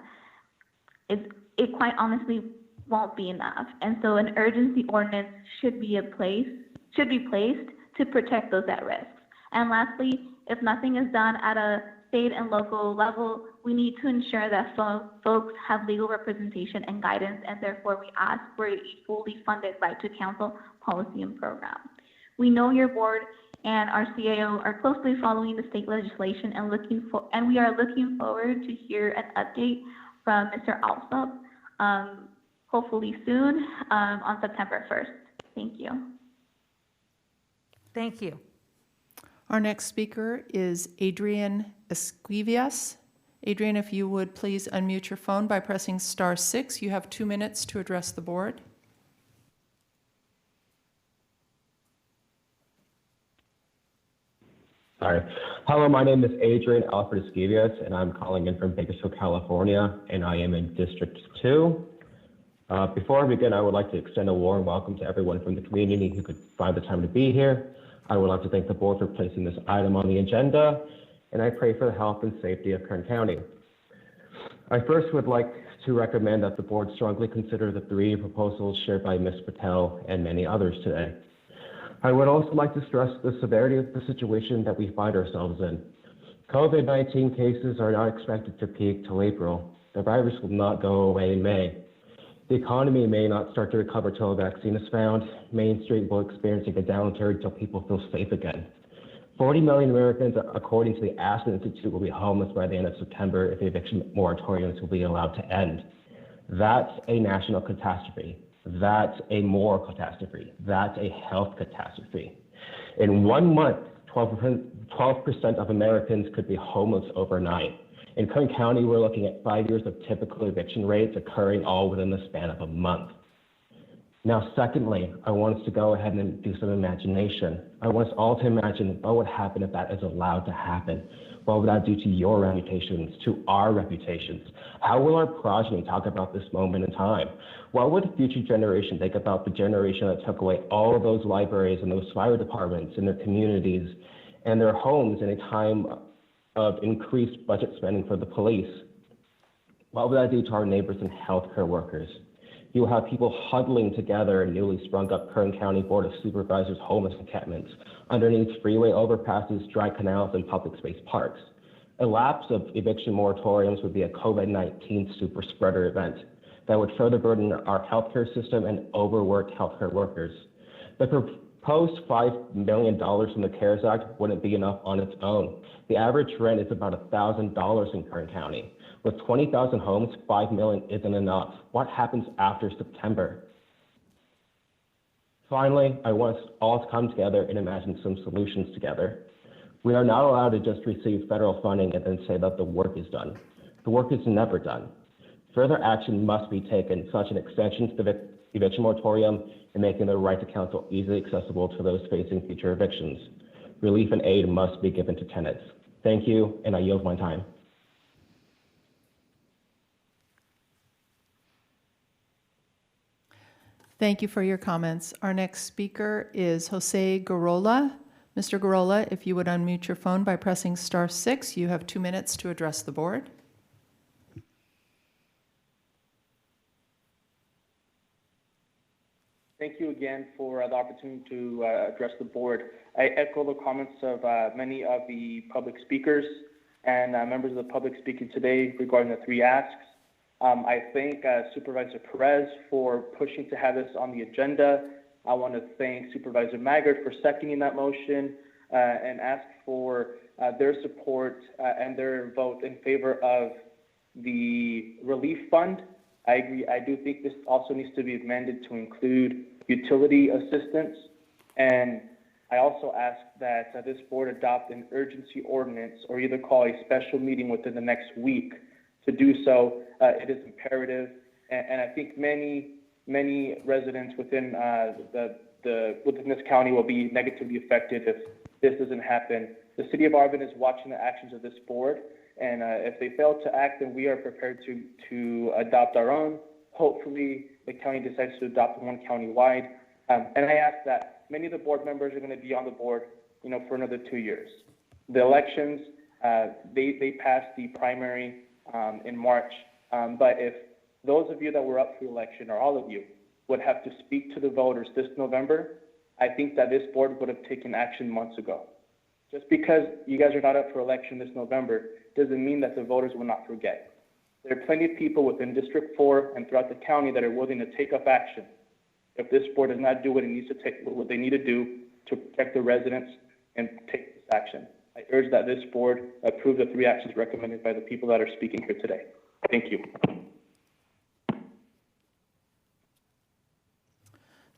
it quite honestly won't be enough. And so an urgency ordinance should be placed to protect those at risk. And lastly, if nothing is done at a state and local level, we need to ensure that folks have legal representation and guidance, and therefore we ask for a fully funded right to counsel policy and program. We know your board and our CAO are closely following the state legislation and we are looking forward to hear an update from Mr. Alsop, hopefully soon, on September 1st. Thank you. Thank you. Our next speaker is Adrian Esquivias. Adrian, if you would please unmute your phone by pressing *6. You have 2 minutes to address the board. Sorry. Hello, my name is Adrian Alfred Esquivias, and I'm calling in from Bakersfield, California, and I am in District 2. Before I begin, I would like to extend a warm welcome to everyone from the community who could find the time to be here. I would like to thank the board for placing this item on the agenda, and I pray for the health and safety of Kern County. I first would like to recommend that the board strongly consider the 3 proposals shared by Ms. Patel and many others today. I would also like to stress the severity of the situation that we find ourselves in. COVID-19 cases are not expected to peak till April. The virus will not go away in May. The economy may not start to recover till a vaccine is found. Main Street will experience a downturn until people feel safe again. 40 million Americans, according to the Aspen Institute, will be homeless by the end of September if eviction moratoriums will be allowed to end. That's a national catastrophe. That's a moral catastrophe. That's a health catastrophe. In 1 month, 12% of Americans could be homeless overnight. In Kern County, we're looking at 5 years of typical eviction rates occurring all within the span of a month. Now, secondly, I want us to go ahead and do some imagination. I want us all to imagine what would happen if that is allowed to happen. What would that do to your reputations, to our reputations? How will our progeny talk about this moment in time? What would the future generation think about the generation that took away all of those libraries and those fire departments in their communities and their homes in a time of increased budget spending for the police? What would that do to our neighbors and healthcare workers? You will have people huddling together in newly sprung up Kern County Board of Supervisors homeless encampments underneath freeway overpasses, dry canals, and public space parks. A lapse of eviction moratoriums would be a COVID-19 super spreader event that would further burden our healthcare system and overworked healthcare workers. The proposed $5 million from the CARES Act wouldn't be enough on its own. The average rent is about $1,000 in Kern County. With 20,000 homes, $5 million isn't enough. What happens after September? Finally, I want us all to come together and imagine some solutions together. We are not allowed to just receive federal funding and then say that the work is done. The work is never done. Further action must be taken, such an extension to the eviction moratorium and making the right to counsel easily accessible to those facing future evictions. Relief and aid must be given to tenants. Thank you, and I yield my time. Thank you for your comments. Our next speaker is Jose Garola. Mr. Garola, if you would unmute your phone by pressing *6, you have 2 minutes to address the board. Thank you again for the opportunity to address the board. I echo the comments of many of the public speakers and members of the public speaking today regarding the 3 asks. I thank Supervisor Perez for pushing to have this on the agenda I want to thank Supervisor Maggard for seconding that motion and ask for their support and their vote in favor of the relief fund. I agree. I do think this also needs to be amended to include utility assistance. And I also ask that this board adopt an urgency ordinance or either call a special meeting within the next week to do so. It is imperative. And I think many residents within within this county will be negatively affected if this doesn't happen. The city of Arvin is watching the actions of this board, and if they fail to act, then we are prepared to adopt our own. Hopefully, the county decides to adopt one county-wide. And I ask that many of the board members are going to be on the board, for another 2 years. The elections, they passed the primary in March, but if those of you that were up for election, or all of you, would have to speak to the voters this November, I think that this board would have taken action months ago. Just because you guys are not up for election this November doesn't mean that the voters will not forget. There are plenty of people within District 4 and throughout the county that are willing to take up action. If this board does not do what they need to do to protect the residents and take this action, I urge that this board approve the 3 actions recommended by the people that are speaking here today. Thank you.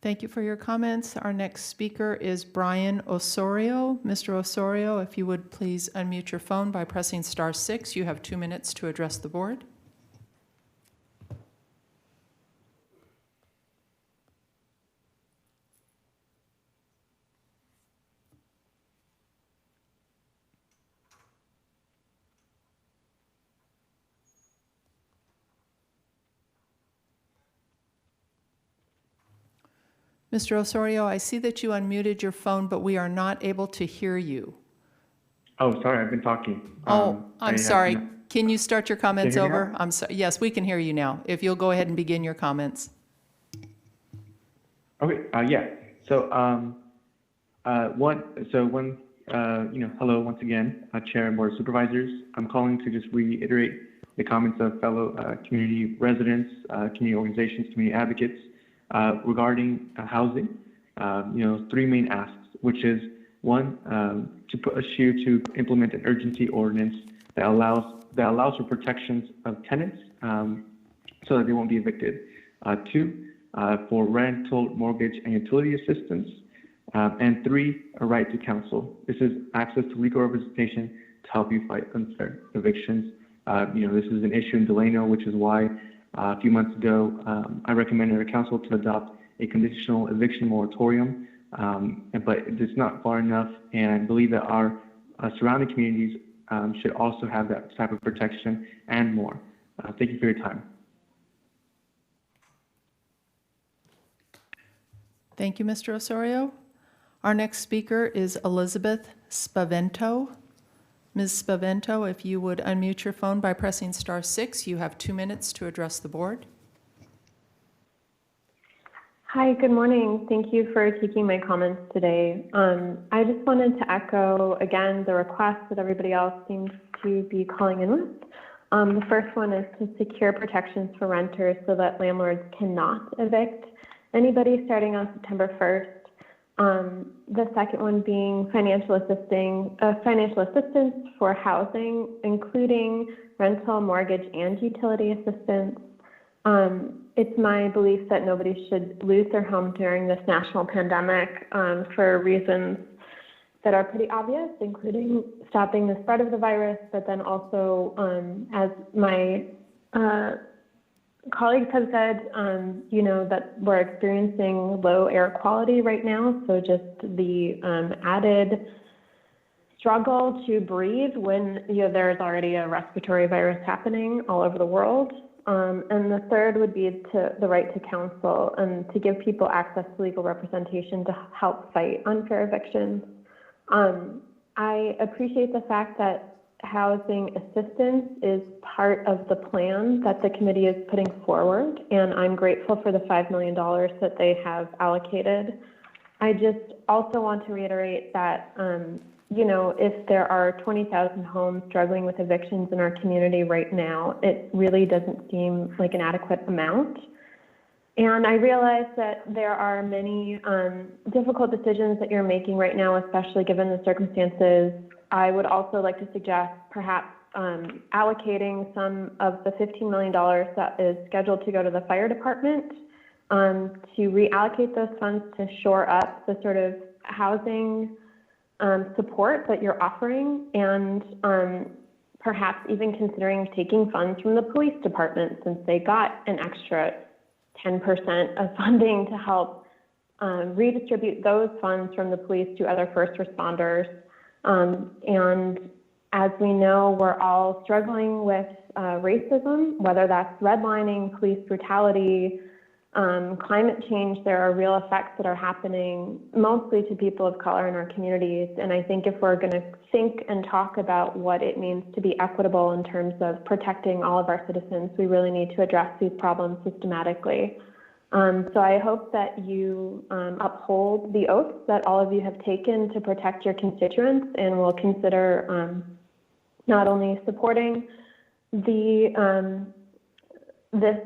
Thank you for your comments. Our next speaker is Brian Osorio. Mr. Osorio, if you would please unmute your phone by pressing *6. You have 2 minutes to address the board. Mr. Osorio, I see that you unmuted your phone, but we are not able to hear you. Oh, sorry, I've been talking. I'm sorry. Can you start your comments Can you hear over? me now? I'm sorry. Yes, we can hear you now. If you'll go ahead and begin your comments. Okay, yeah. Hello once again, Chair and Board of Supervisors. I'm calling to just reiterate the comments of fellow community residents, community organizations, community advocates regarding housing. 3 main asks, which is 1, to push you to implement an urgency ordinance that allows for protections of tenants so that they won't be evicted. 2, for rental, mortgage, and utility assistance. And 3, a right to counsel. This is access to legal representation to help you fight unfair evictions. This is an issue in Delano, which is why a few months ago I recommended our council to adopt a conditional eviction moratorium, but it's not far enough, and I believe that our surrounding communities should also have that type of protection and more. Thank you for your time. Thank you, Mr. Osorio. Our next speaker is Elizabeth Spavento. Ms. Spavento, if you would unmute your phone by pressing *6, you have 2 minutes to address the board. Hi, good morning. Thank you for taking my comments today. I just wanted to echo again the request that everybody else seems to be calling in with. The first one is to secure protections for renters so that landlords cannot evict anybody starting on September 1st. The second one being financial assistance for housing, including rental, mortgage, and utility assistance. It's my belief that nobody should lose their home during this national pandemic for reasons that are pretty obvious, including stopping the spread of the virus, but then also, as my colleagues have said, that we're experiencing low air quality right now. So just the added struggle to breathe when there's already a respiratory virus happening all over the world. And the third would be the right to counsel and to give people access to legal representation to help fight unfair evictions. I appreciate the fact that housing assistance is part of the plan that the committee is putting forward, and I'm grateful for the $5 million that they have allocated. I just also want to reiterate that, if there are 20,000 homes struggling with evictions in our community right now, it really doesn't seem like an adequate amount. And I realize that there are many difficult decisions that you're making right now, especially given the circumstances. I would also like to suggest perhaps allocating some of the $15 million that is scheduled to go to the fire department to reallocate those funds to shore up the sort of housing support that you're offering, and perhaps even considering taking funds from the police department, since they got an extra 10% of funding to help redistribute those funds from the police to other first responders. And as we know, we're all struggling with racism, whether that's redlining, police brutality, climate change. There are real effects that are happening mostly to people of color in our communities. And I think if we're going to think and talk about what it means to be equitable in terms of protecting all of our citizens, we really need to address these problems systematically. So I hope that you uphold the oaths that all of you have taken to protect your constituents, and will consider not only supporting the this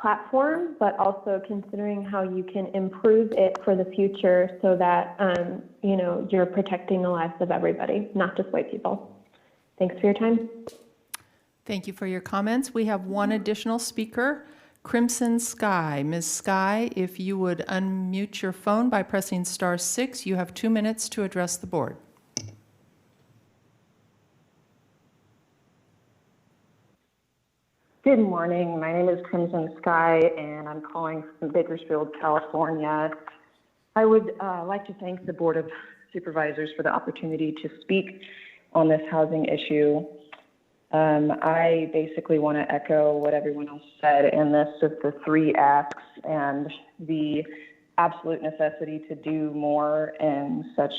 platform, but also considering how you can improve it for the future, so that you know, you're protecting the lives of everybody, not just white people. Thanks for your time. Thank you for your comments. We have one additional speaker, Crimson Sky. Ms. Sky, if you would unmute your phone by pressing *6, you have 2 minutes to address the board. Good morning. My name is Crimson Sky, and I'm calling from Bakersfield, California. I would like to thank the Board of Supervisors for the opportunity to speak on this housing issue. I basically want to echo what everyone else said in this of the 3 asks and the absolute necessity to do more in such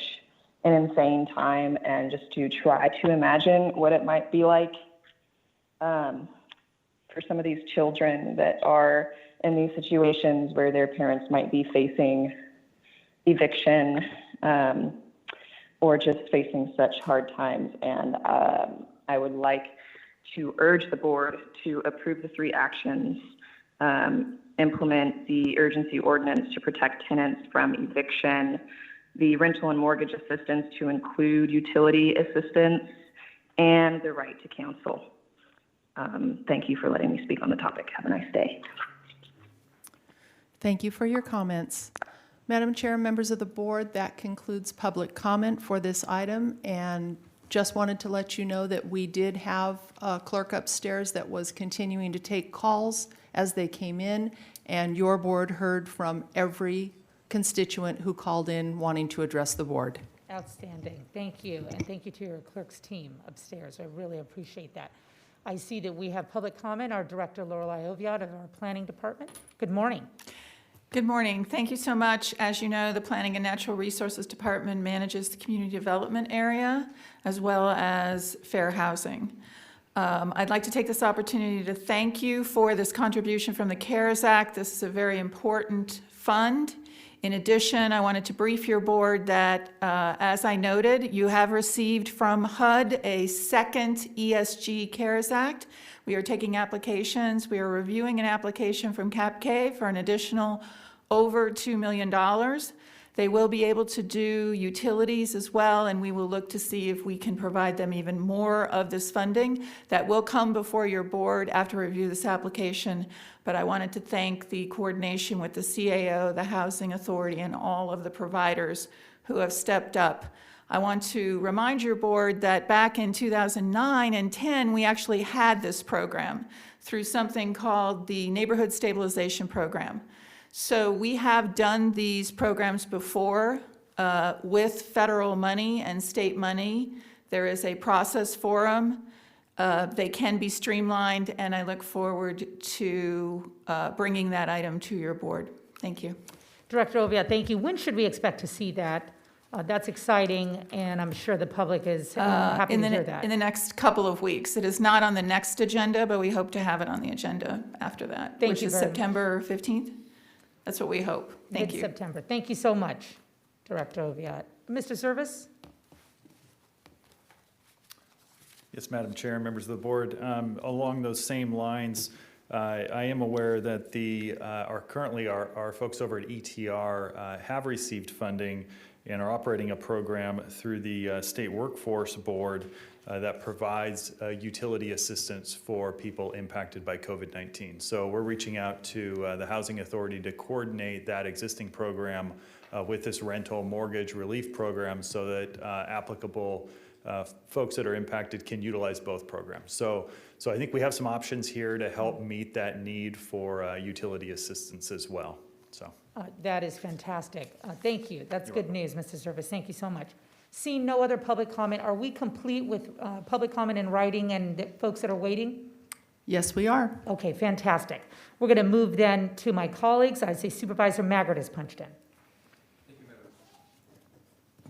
an insane time, and just to try to imagine what it might be like for some of these children that are in these situations where their parents might be facing eviction or just facing such hard times. And I would like to urge the board to approve the 3 actions, implement the urgency ordinance to protect tenants from eviction, the rental and mortgage assistance to include utility assistance, and the right to counsel. Thank you for letting me speak on the topic. Have a nice day. Thank you for your comments. Madam Chair, members of the board, that concludes public comment for this item, and just wanted to let you know that we did have a clerk upstairs that was continuing to take calls as they came in, and your board heard from every constituent who called in wanting to address the board. Outstanding. Thank you, and thank you to your clerk's team upstairs. I really appreciate that. I see that we have public comment. Our Director, Lorelei Oviatt of our Planning Department. Good morning. Good morning. Thank you so much. As you know, the Planning and Natural Resources Department manages the community development area as well as fair housing. I'd like to take this opportunity to thank you for this contribution from the CARES Act. This is a very important fund. In addition, I wanted to brief your board that, as I noted, you have received from HUD a second ESG CARES Act. We are taking applications. We are reviewing an application from CAPK for an additional over $2 million. They will be able to do utilities as well, and we will look to see if we can provide them even more of this funding. That will come before your board after review of this application, but I wanted to thank the coordination with the CAO, the Housing Authority, and all of the providers who have stepped up. I want to remind your board that back in 2009 and 10, we actually had this program through something called the Neighborhood Stabilization Program. So we have done these programs before with federal money and state money. There is a process for them. They can be streamlined, and I look forward to bringing that item to your board. Thank you. Director Oviatt, thank you. When should we expect to see that? That's exciting, and I'm sure the public is happy to hear that. In the next couple of weeks. It is not on the next agenda, but we hope to have it on the agenda after that, which is September 15th. That's what we hope. Thank you. Mid-September. Thank you so much, Director Oviatt. Mr. Service? Yes, Madam Chair, members of the board. Along those same lines, I am aware that currently our folks over at ETR have received funding and are operating a program through the State Workforce Board that provides utility assistance for people impacted by COVID-19. So we're reaching out to the Housing Authority to coordinate that existing program with this rental mortgage relief program so that applicable folks that are impacted can utilize both programs. So I think we have some options here to help meet that need for utility assistance as well. So that is fantastic. Thank you. That's good news, Mr. Zervis. Thank you so much. Seeing no other public comment, are we complete with public comment in writing and the folks that are waiting? Yes, we are. Okay, fantastic. We're going to move then to my colleagues. I see Supervisor Maggard has punched in.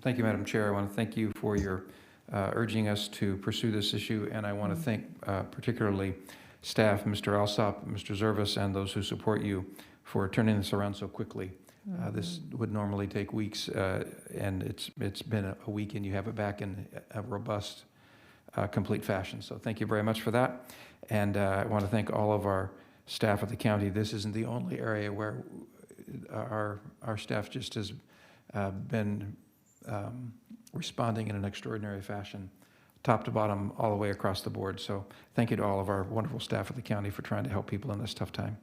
Thank you, Madam Chair. I want to thank you for your urging us to pursue this issue, and I want to thank particularly staff, Mr. Alsop, Mr. Zervis, and those who support you for turning this around so quickly. This would normally take weeks, and it's been a week, and you have it back in a robust, complete fashion. So thank you very much for that. And I want to thank all of our staff at the county. This isn't the only area where our staff just has been responding in an extraordinary fashion, top to bottom, all the way across the board. So thank you to all of our wonderful staff at the county for trying to help people in this tough time.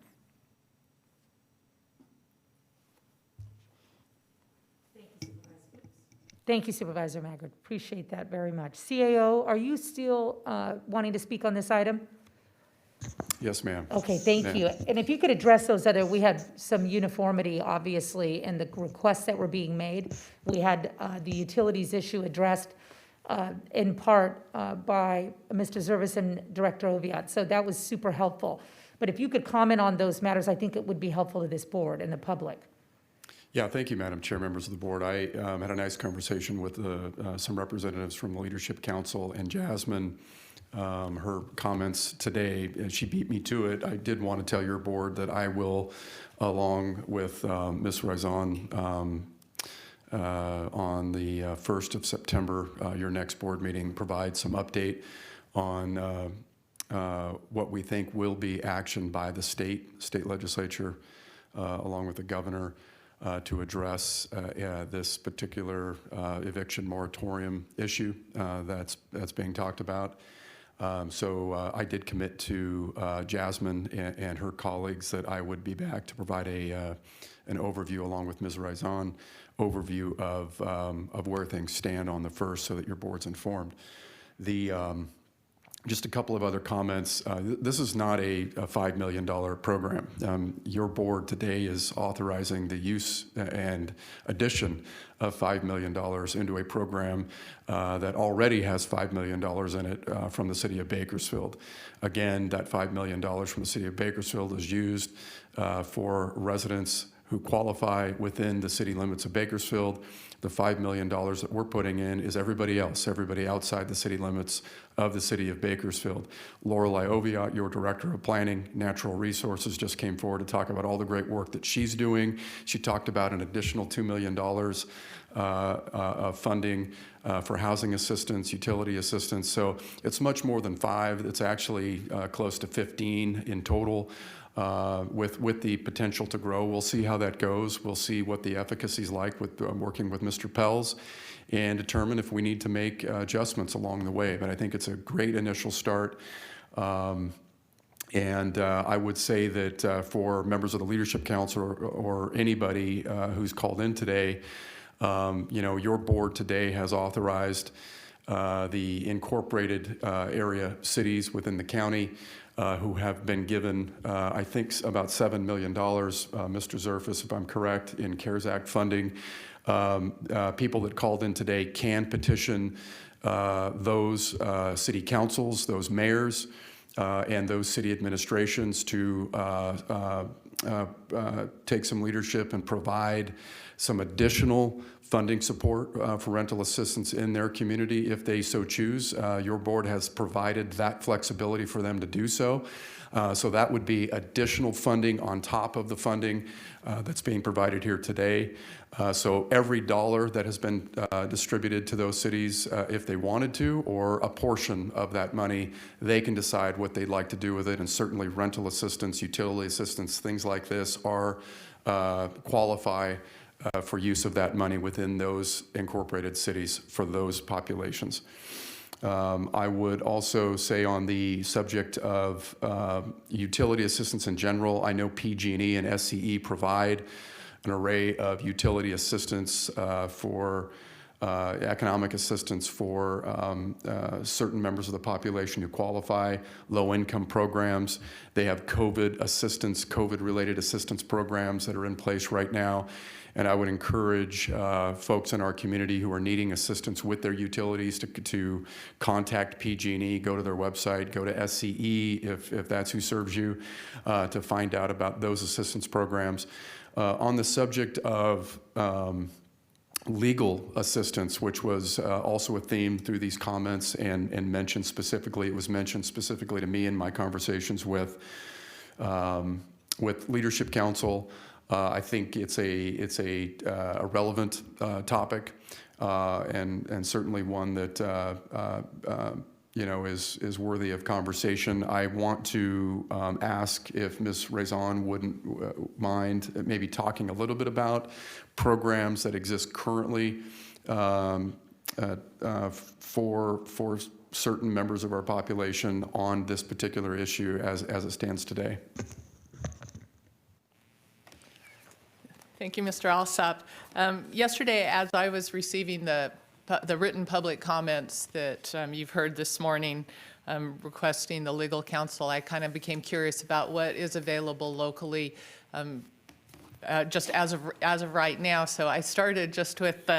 Thank you, Supervisor Maggard. Appreciate that very much. CAO, are you still wanting to speak on this item? Yes, ma'am. Okay, thank you. And if you could address those we had some uniformity, obviously, in the requests that were being made. We had the utilities issue addressed in part by Mr. Zervis and Director Oviatt. So that was super helpful. But if you could comment on those matters, I think it would be helpful to this board and the public. Yeah, thank you, Madam Chair, members of the board. I had a nice conversation with some representatives from the Leadership Council, and Jasmine, her comments today, she beat me to it. I did want to tell your board that I will, along with Ms. Razan, on the 1st of September, your next board meeting, provide some update on what we think will be action by the state legislature, along with the governor, to address this particular eviction moratorium issue that's being talked about. So I did commit to Jasmine and her colleagues that I would be back to provide an overview, along with Ms. Razan, overview of where things stand on the 1st, so that your board's informed. Just a couple of other comments. This is not a $5 million program. Your board today is authorizing the use and addition of $5 million into a program that already has $5 million in it from the city of Bakersfield. Again, that $5 million from the city of Bakersfield is used for residents who qualify within the city limits of Bakersfield. The $5 million that we're putting in is everybody else, everybody outside the city limits of the city of Bakersfield. Lorelei Oviatt, your Director of Planning, Natural Resources, just came forward to talk about all the great work that she's doing. She talked about an additional $2 million of funding for housing assistance, utility assistance. So it's much more than 5. It's actually close to 15 in total. With the potential to grow. We'll see how that goes. We'll see what the efficacy is like with working with Mr. Pels, and determine if we need to make adjustments along the way. But I think it's a great initial start. And I would say that for members of the Leadership Council or anybody who's called in today, your board today has authorized the incorporated area cities within the county who have been given, I think, about $7 million, Mr. Zerfis, if I'm correct, in CARES Act funding. People that called in today can petition those city councils, those mayors, and those city administrations to take some leadership and provide some additional funding support for rental assistance in their community if they so choose. Your board has provided that flexibility for them to do so. So that would be additional funding on top of the funding that's being provided here today. So every dollar that has been distributed to those cities, if they wanted to, or a portion of that money, they can decide what they'd like to do with it. And certainly rental assistance, utility assistance, things like this are qualify for use of that money within those incorporated cities for those populations. I would also say on the subject of utility assistance in general, I know PG&E and SCE provide an array of utility assistance for economic assistance for certain members of the population who qualify, low-income programs. They have COVID assistance, COVID-related assistance programs that are in place right now. And I would encourage folks in our community who are needing assistance with their utilities to contact PG&E, go to their website, go to SCE if that's who serves you, to find out about those assistance programs. On the subject of legal assistance, which was also a theme through these comments and mentioned specifically, it was mentioned specifically to me in my conversations with Leadership Council. I think it's a relevant topic and certainly one that is worthy of conversation. I want to ask if Ms. Rezon wouldn't mind maybe talking a little bit about programs that exist currently for certain members of our population on this particular issue as it stands today. Thank you, Mr. Alsop. Yesterday, as I was receiving the written public comments that you've heard this morning requesting the legal counsel, I kind of became curious about what is available locally just as of right now. So I started just with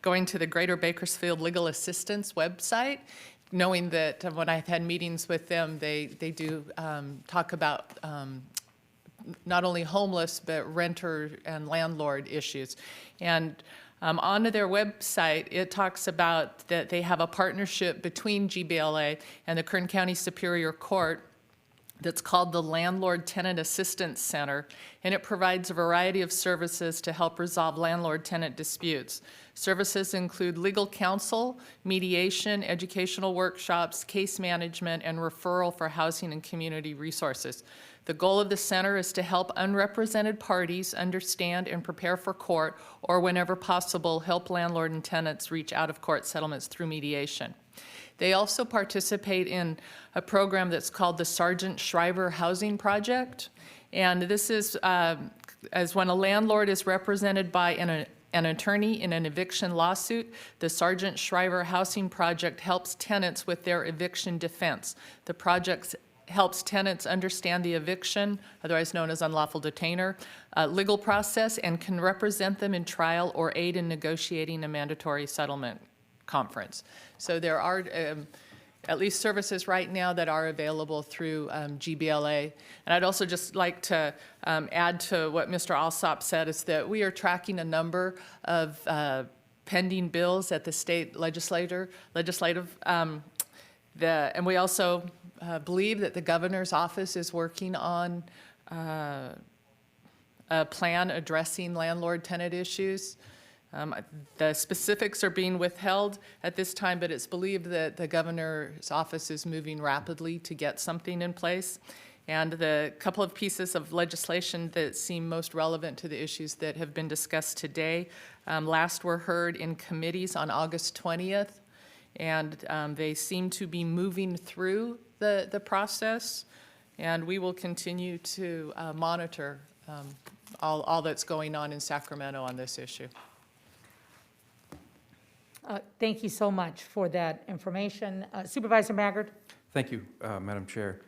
going to the Greater Bakersfield Legal Assistance website, knowing that when I've had meetings with them, they do talk about not only homeless, but renter and landlord issues. And onto their website, it talks about that they have a partnership between GBLA and the Kern County Superior Court that's called the Landlord Tenant Assistance Center, and it provides a variety of services to help resolve landlord-tenant disputes. Services include legal counsel, mediation, educational workshops, case management, and referral for housing and community resources. The goal of the center is to help unrepresented parties understand and prepare for court, or whenever possible, help landlord and tenants reach out-of-court settlements through mediation. They also participate in a program that's called the Sargent Shriver Housing Project. And this is as when a landlord is represented by an attorney in an eviction lawsuit, the Sargent Shriver Housing Project helps tenants with their eviction defense. The project helps tenants understand the eviction, otherwise known as unlawful detainer, legal process, and can represent them in trial or aid in negotiating a mandatory settlement conference. So there are at least services right now that are available through GBLA. And I'd also just like to add to what Mr. Alsop said, is that we are tracking a number of pending bills at the state legislative, and we also believe that the governor's office is working on a plan addressing landlord-tenant issues. The specifics are being withheld at this time, but it's believed that the governor's office is moving rapidly to get something in place. And the couple of pieces of legislation that seem most relevant to the issues that have been discussed today last were heard in committees on August 20th, and they seem to be moving through the process, and we will continue to monitor all that's going on in Sacramento on this issue. Thank you so much for that information. Supervisor Maggard? Thank you, Madam Chair.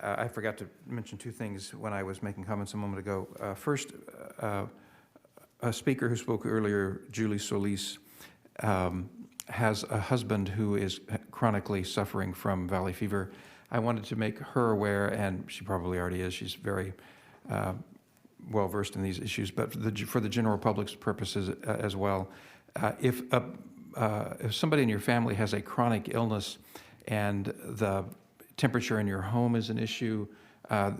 I forgot to mention two things when I was making comments a moment ago. First, a speaker who spoke earlier, Julie Solis, has a husband who is chronically suffering from valley fever. I wanted to make her aware, and she probably already is, she's very well versed in these issues, but for the general public's purposes as well. If somebody in your family has a chronic illness and the temperature in your home is an issue,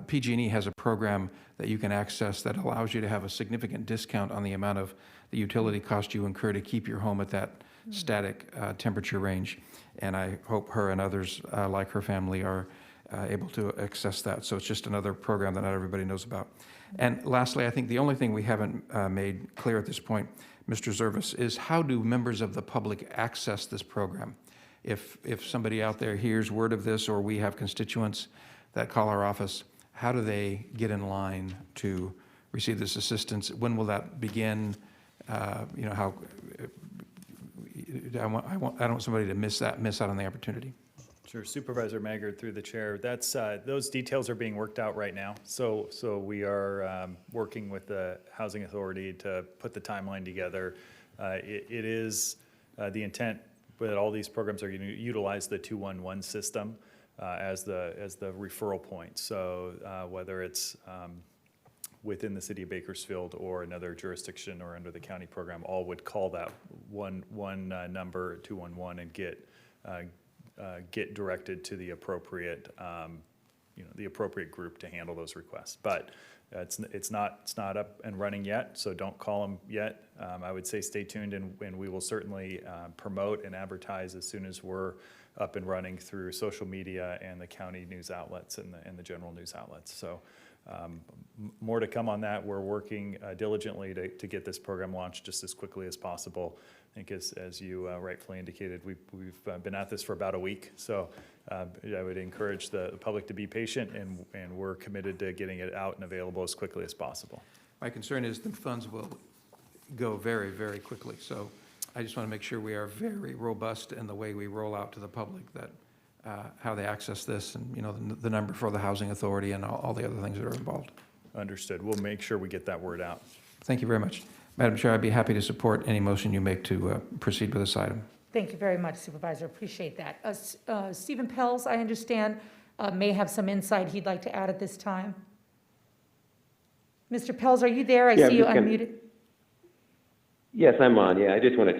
PG&E has a program that you can access that allows you to have a significant discount on the amount of the utility cost you incur to keep your home at that static temperature range. And I hope her and others like her family are able to access that. So it's just another program that not everybody knows about. And lastly, I think the only thing we haven't made clear at this point, Mr. Zervis, is how do members of the public access this program? If somebody out there hears word of this, or we have constituents that call our office, how do they get in line to receive this assistance? When will that begin? How I don't want somebody to miss out on the opportunity. Sure, Supervisor Maggard through the chair. That's those details are being worked out right now. So we are working with the Housing Authority to put the timeline together. It is the intent that all these programs are going to utilize the 211 system as the referral point. So whether it's within the city of Bakersfield or another jurisdiction or under the county program, all would call that one number 211 and get directed to the appropriate the appropriate group to handle those requests. But it's not up and running yet, so don't call them yet. I would say stay tuned, and we will certainly promote and advertise as soon as we're up and running through social media and the county news outlets and the general news outlets. So more to come on that. We're working diligently to get this program launched just as quickly as possible. I think as you rightfully indicated, we've been at this for about a week. So I would encourage the public to be patient, and we're committed to getting it out and available as quickly as possible. My concern is the funds will go very, very quickly. So I just want to make sure we are very robust in the way we roll out to the public that how they access this, and the number for the Housing Authority and all the other things that are involved. Understood. We'll make sure we get that word out. Thank you very much. Madam Chair, I'd be happy to support any motion you make to proceed with this item. Thank you very much, Supervisor. Appreciate that. Stephen Pells, I understand, may have some insight he'd like to add at this time. Mr. Pells, are you there? I see you unmuted. Yes, I'm on. Yeah, I just wanted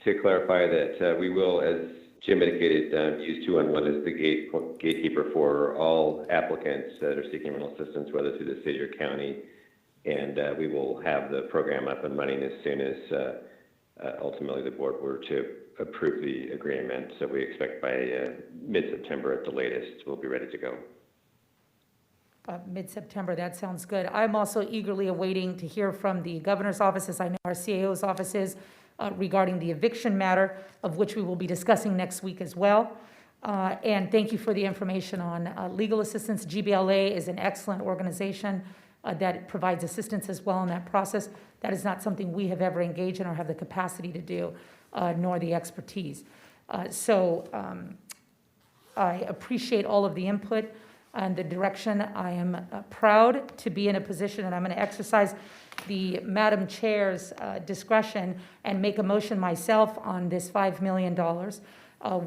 to clarify that we will, as Jim indicated, use 211 as the gatekeeper for all applicants that are seeking rental assistance, whether through the city or county. And we will have the program up and running as soon as ultimately the board were to approve the agreement. So we expect by mid-September at the latest, we'll be ready to go. Mid-September, that sounds good. I'm also eagerly awaiting to hear from the governor's offices, I know our CAO's offices, regarding the eviction matter, of which we will be discussing next week as well. And thank you for the information on legal assistance. GBLA is an excellent organization that provides assistance as well in that process. That is not something we have ever engaged in or have the capacity to do, nor the expertise. So I appreciate all of the input and the direction. I am proud to be in a position, and I'm going to exercise the Madam Chair's discretion and make a motion myself on this $5 million,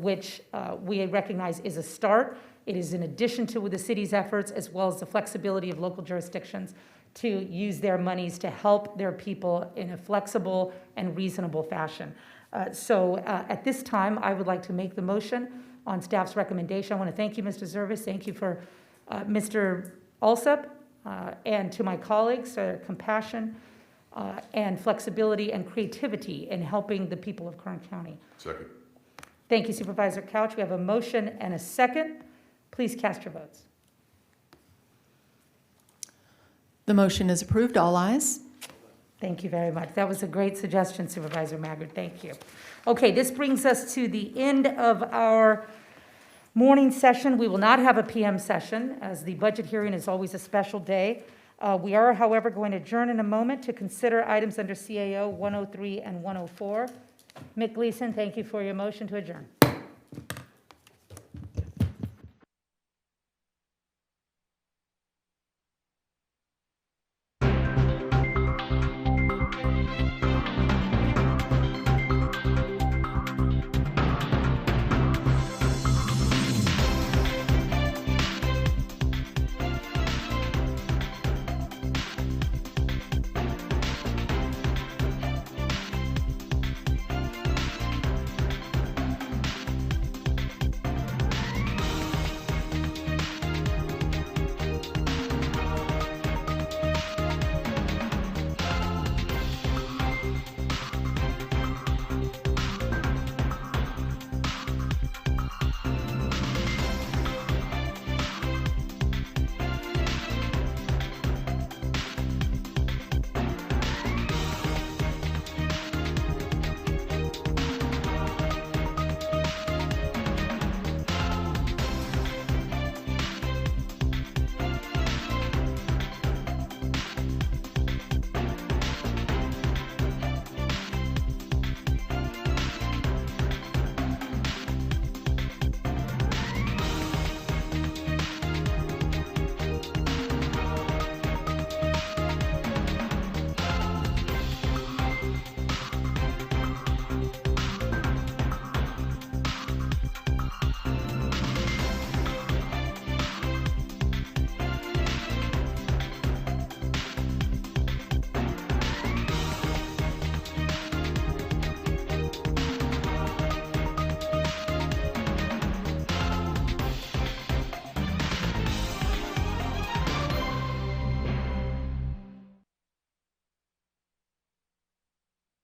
which we recognize is a start. It is in addition to the city's efforts, as well as the flexibility of local jurisdictions to use their monies to help their people in a flexible and reasonable fashion. So at this time, I would like to make the motion on staff's recommendation. I want to thank you, Mr. Zervis. Thank you for Mr. Alsop, and to my colleagues, compassion and flexibility and creativity in helping the people of Kern County. Second. Thank you, Supervisor Couch. We have a motion and a second. Please cast your votes. The motion is approved. All ayes. Thank you very much. That was a great suggestion, Supervisor Maggard. Thank you. Okay, this brings us to the end of our morning session. We will not have a PM session, as the budget hearing is always a special day. We are, however, going to adjourn in a moment to consider items under CAO 103 and 104. Mick Gleason, thank you for your motion to adjourn.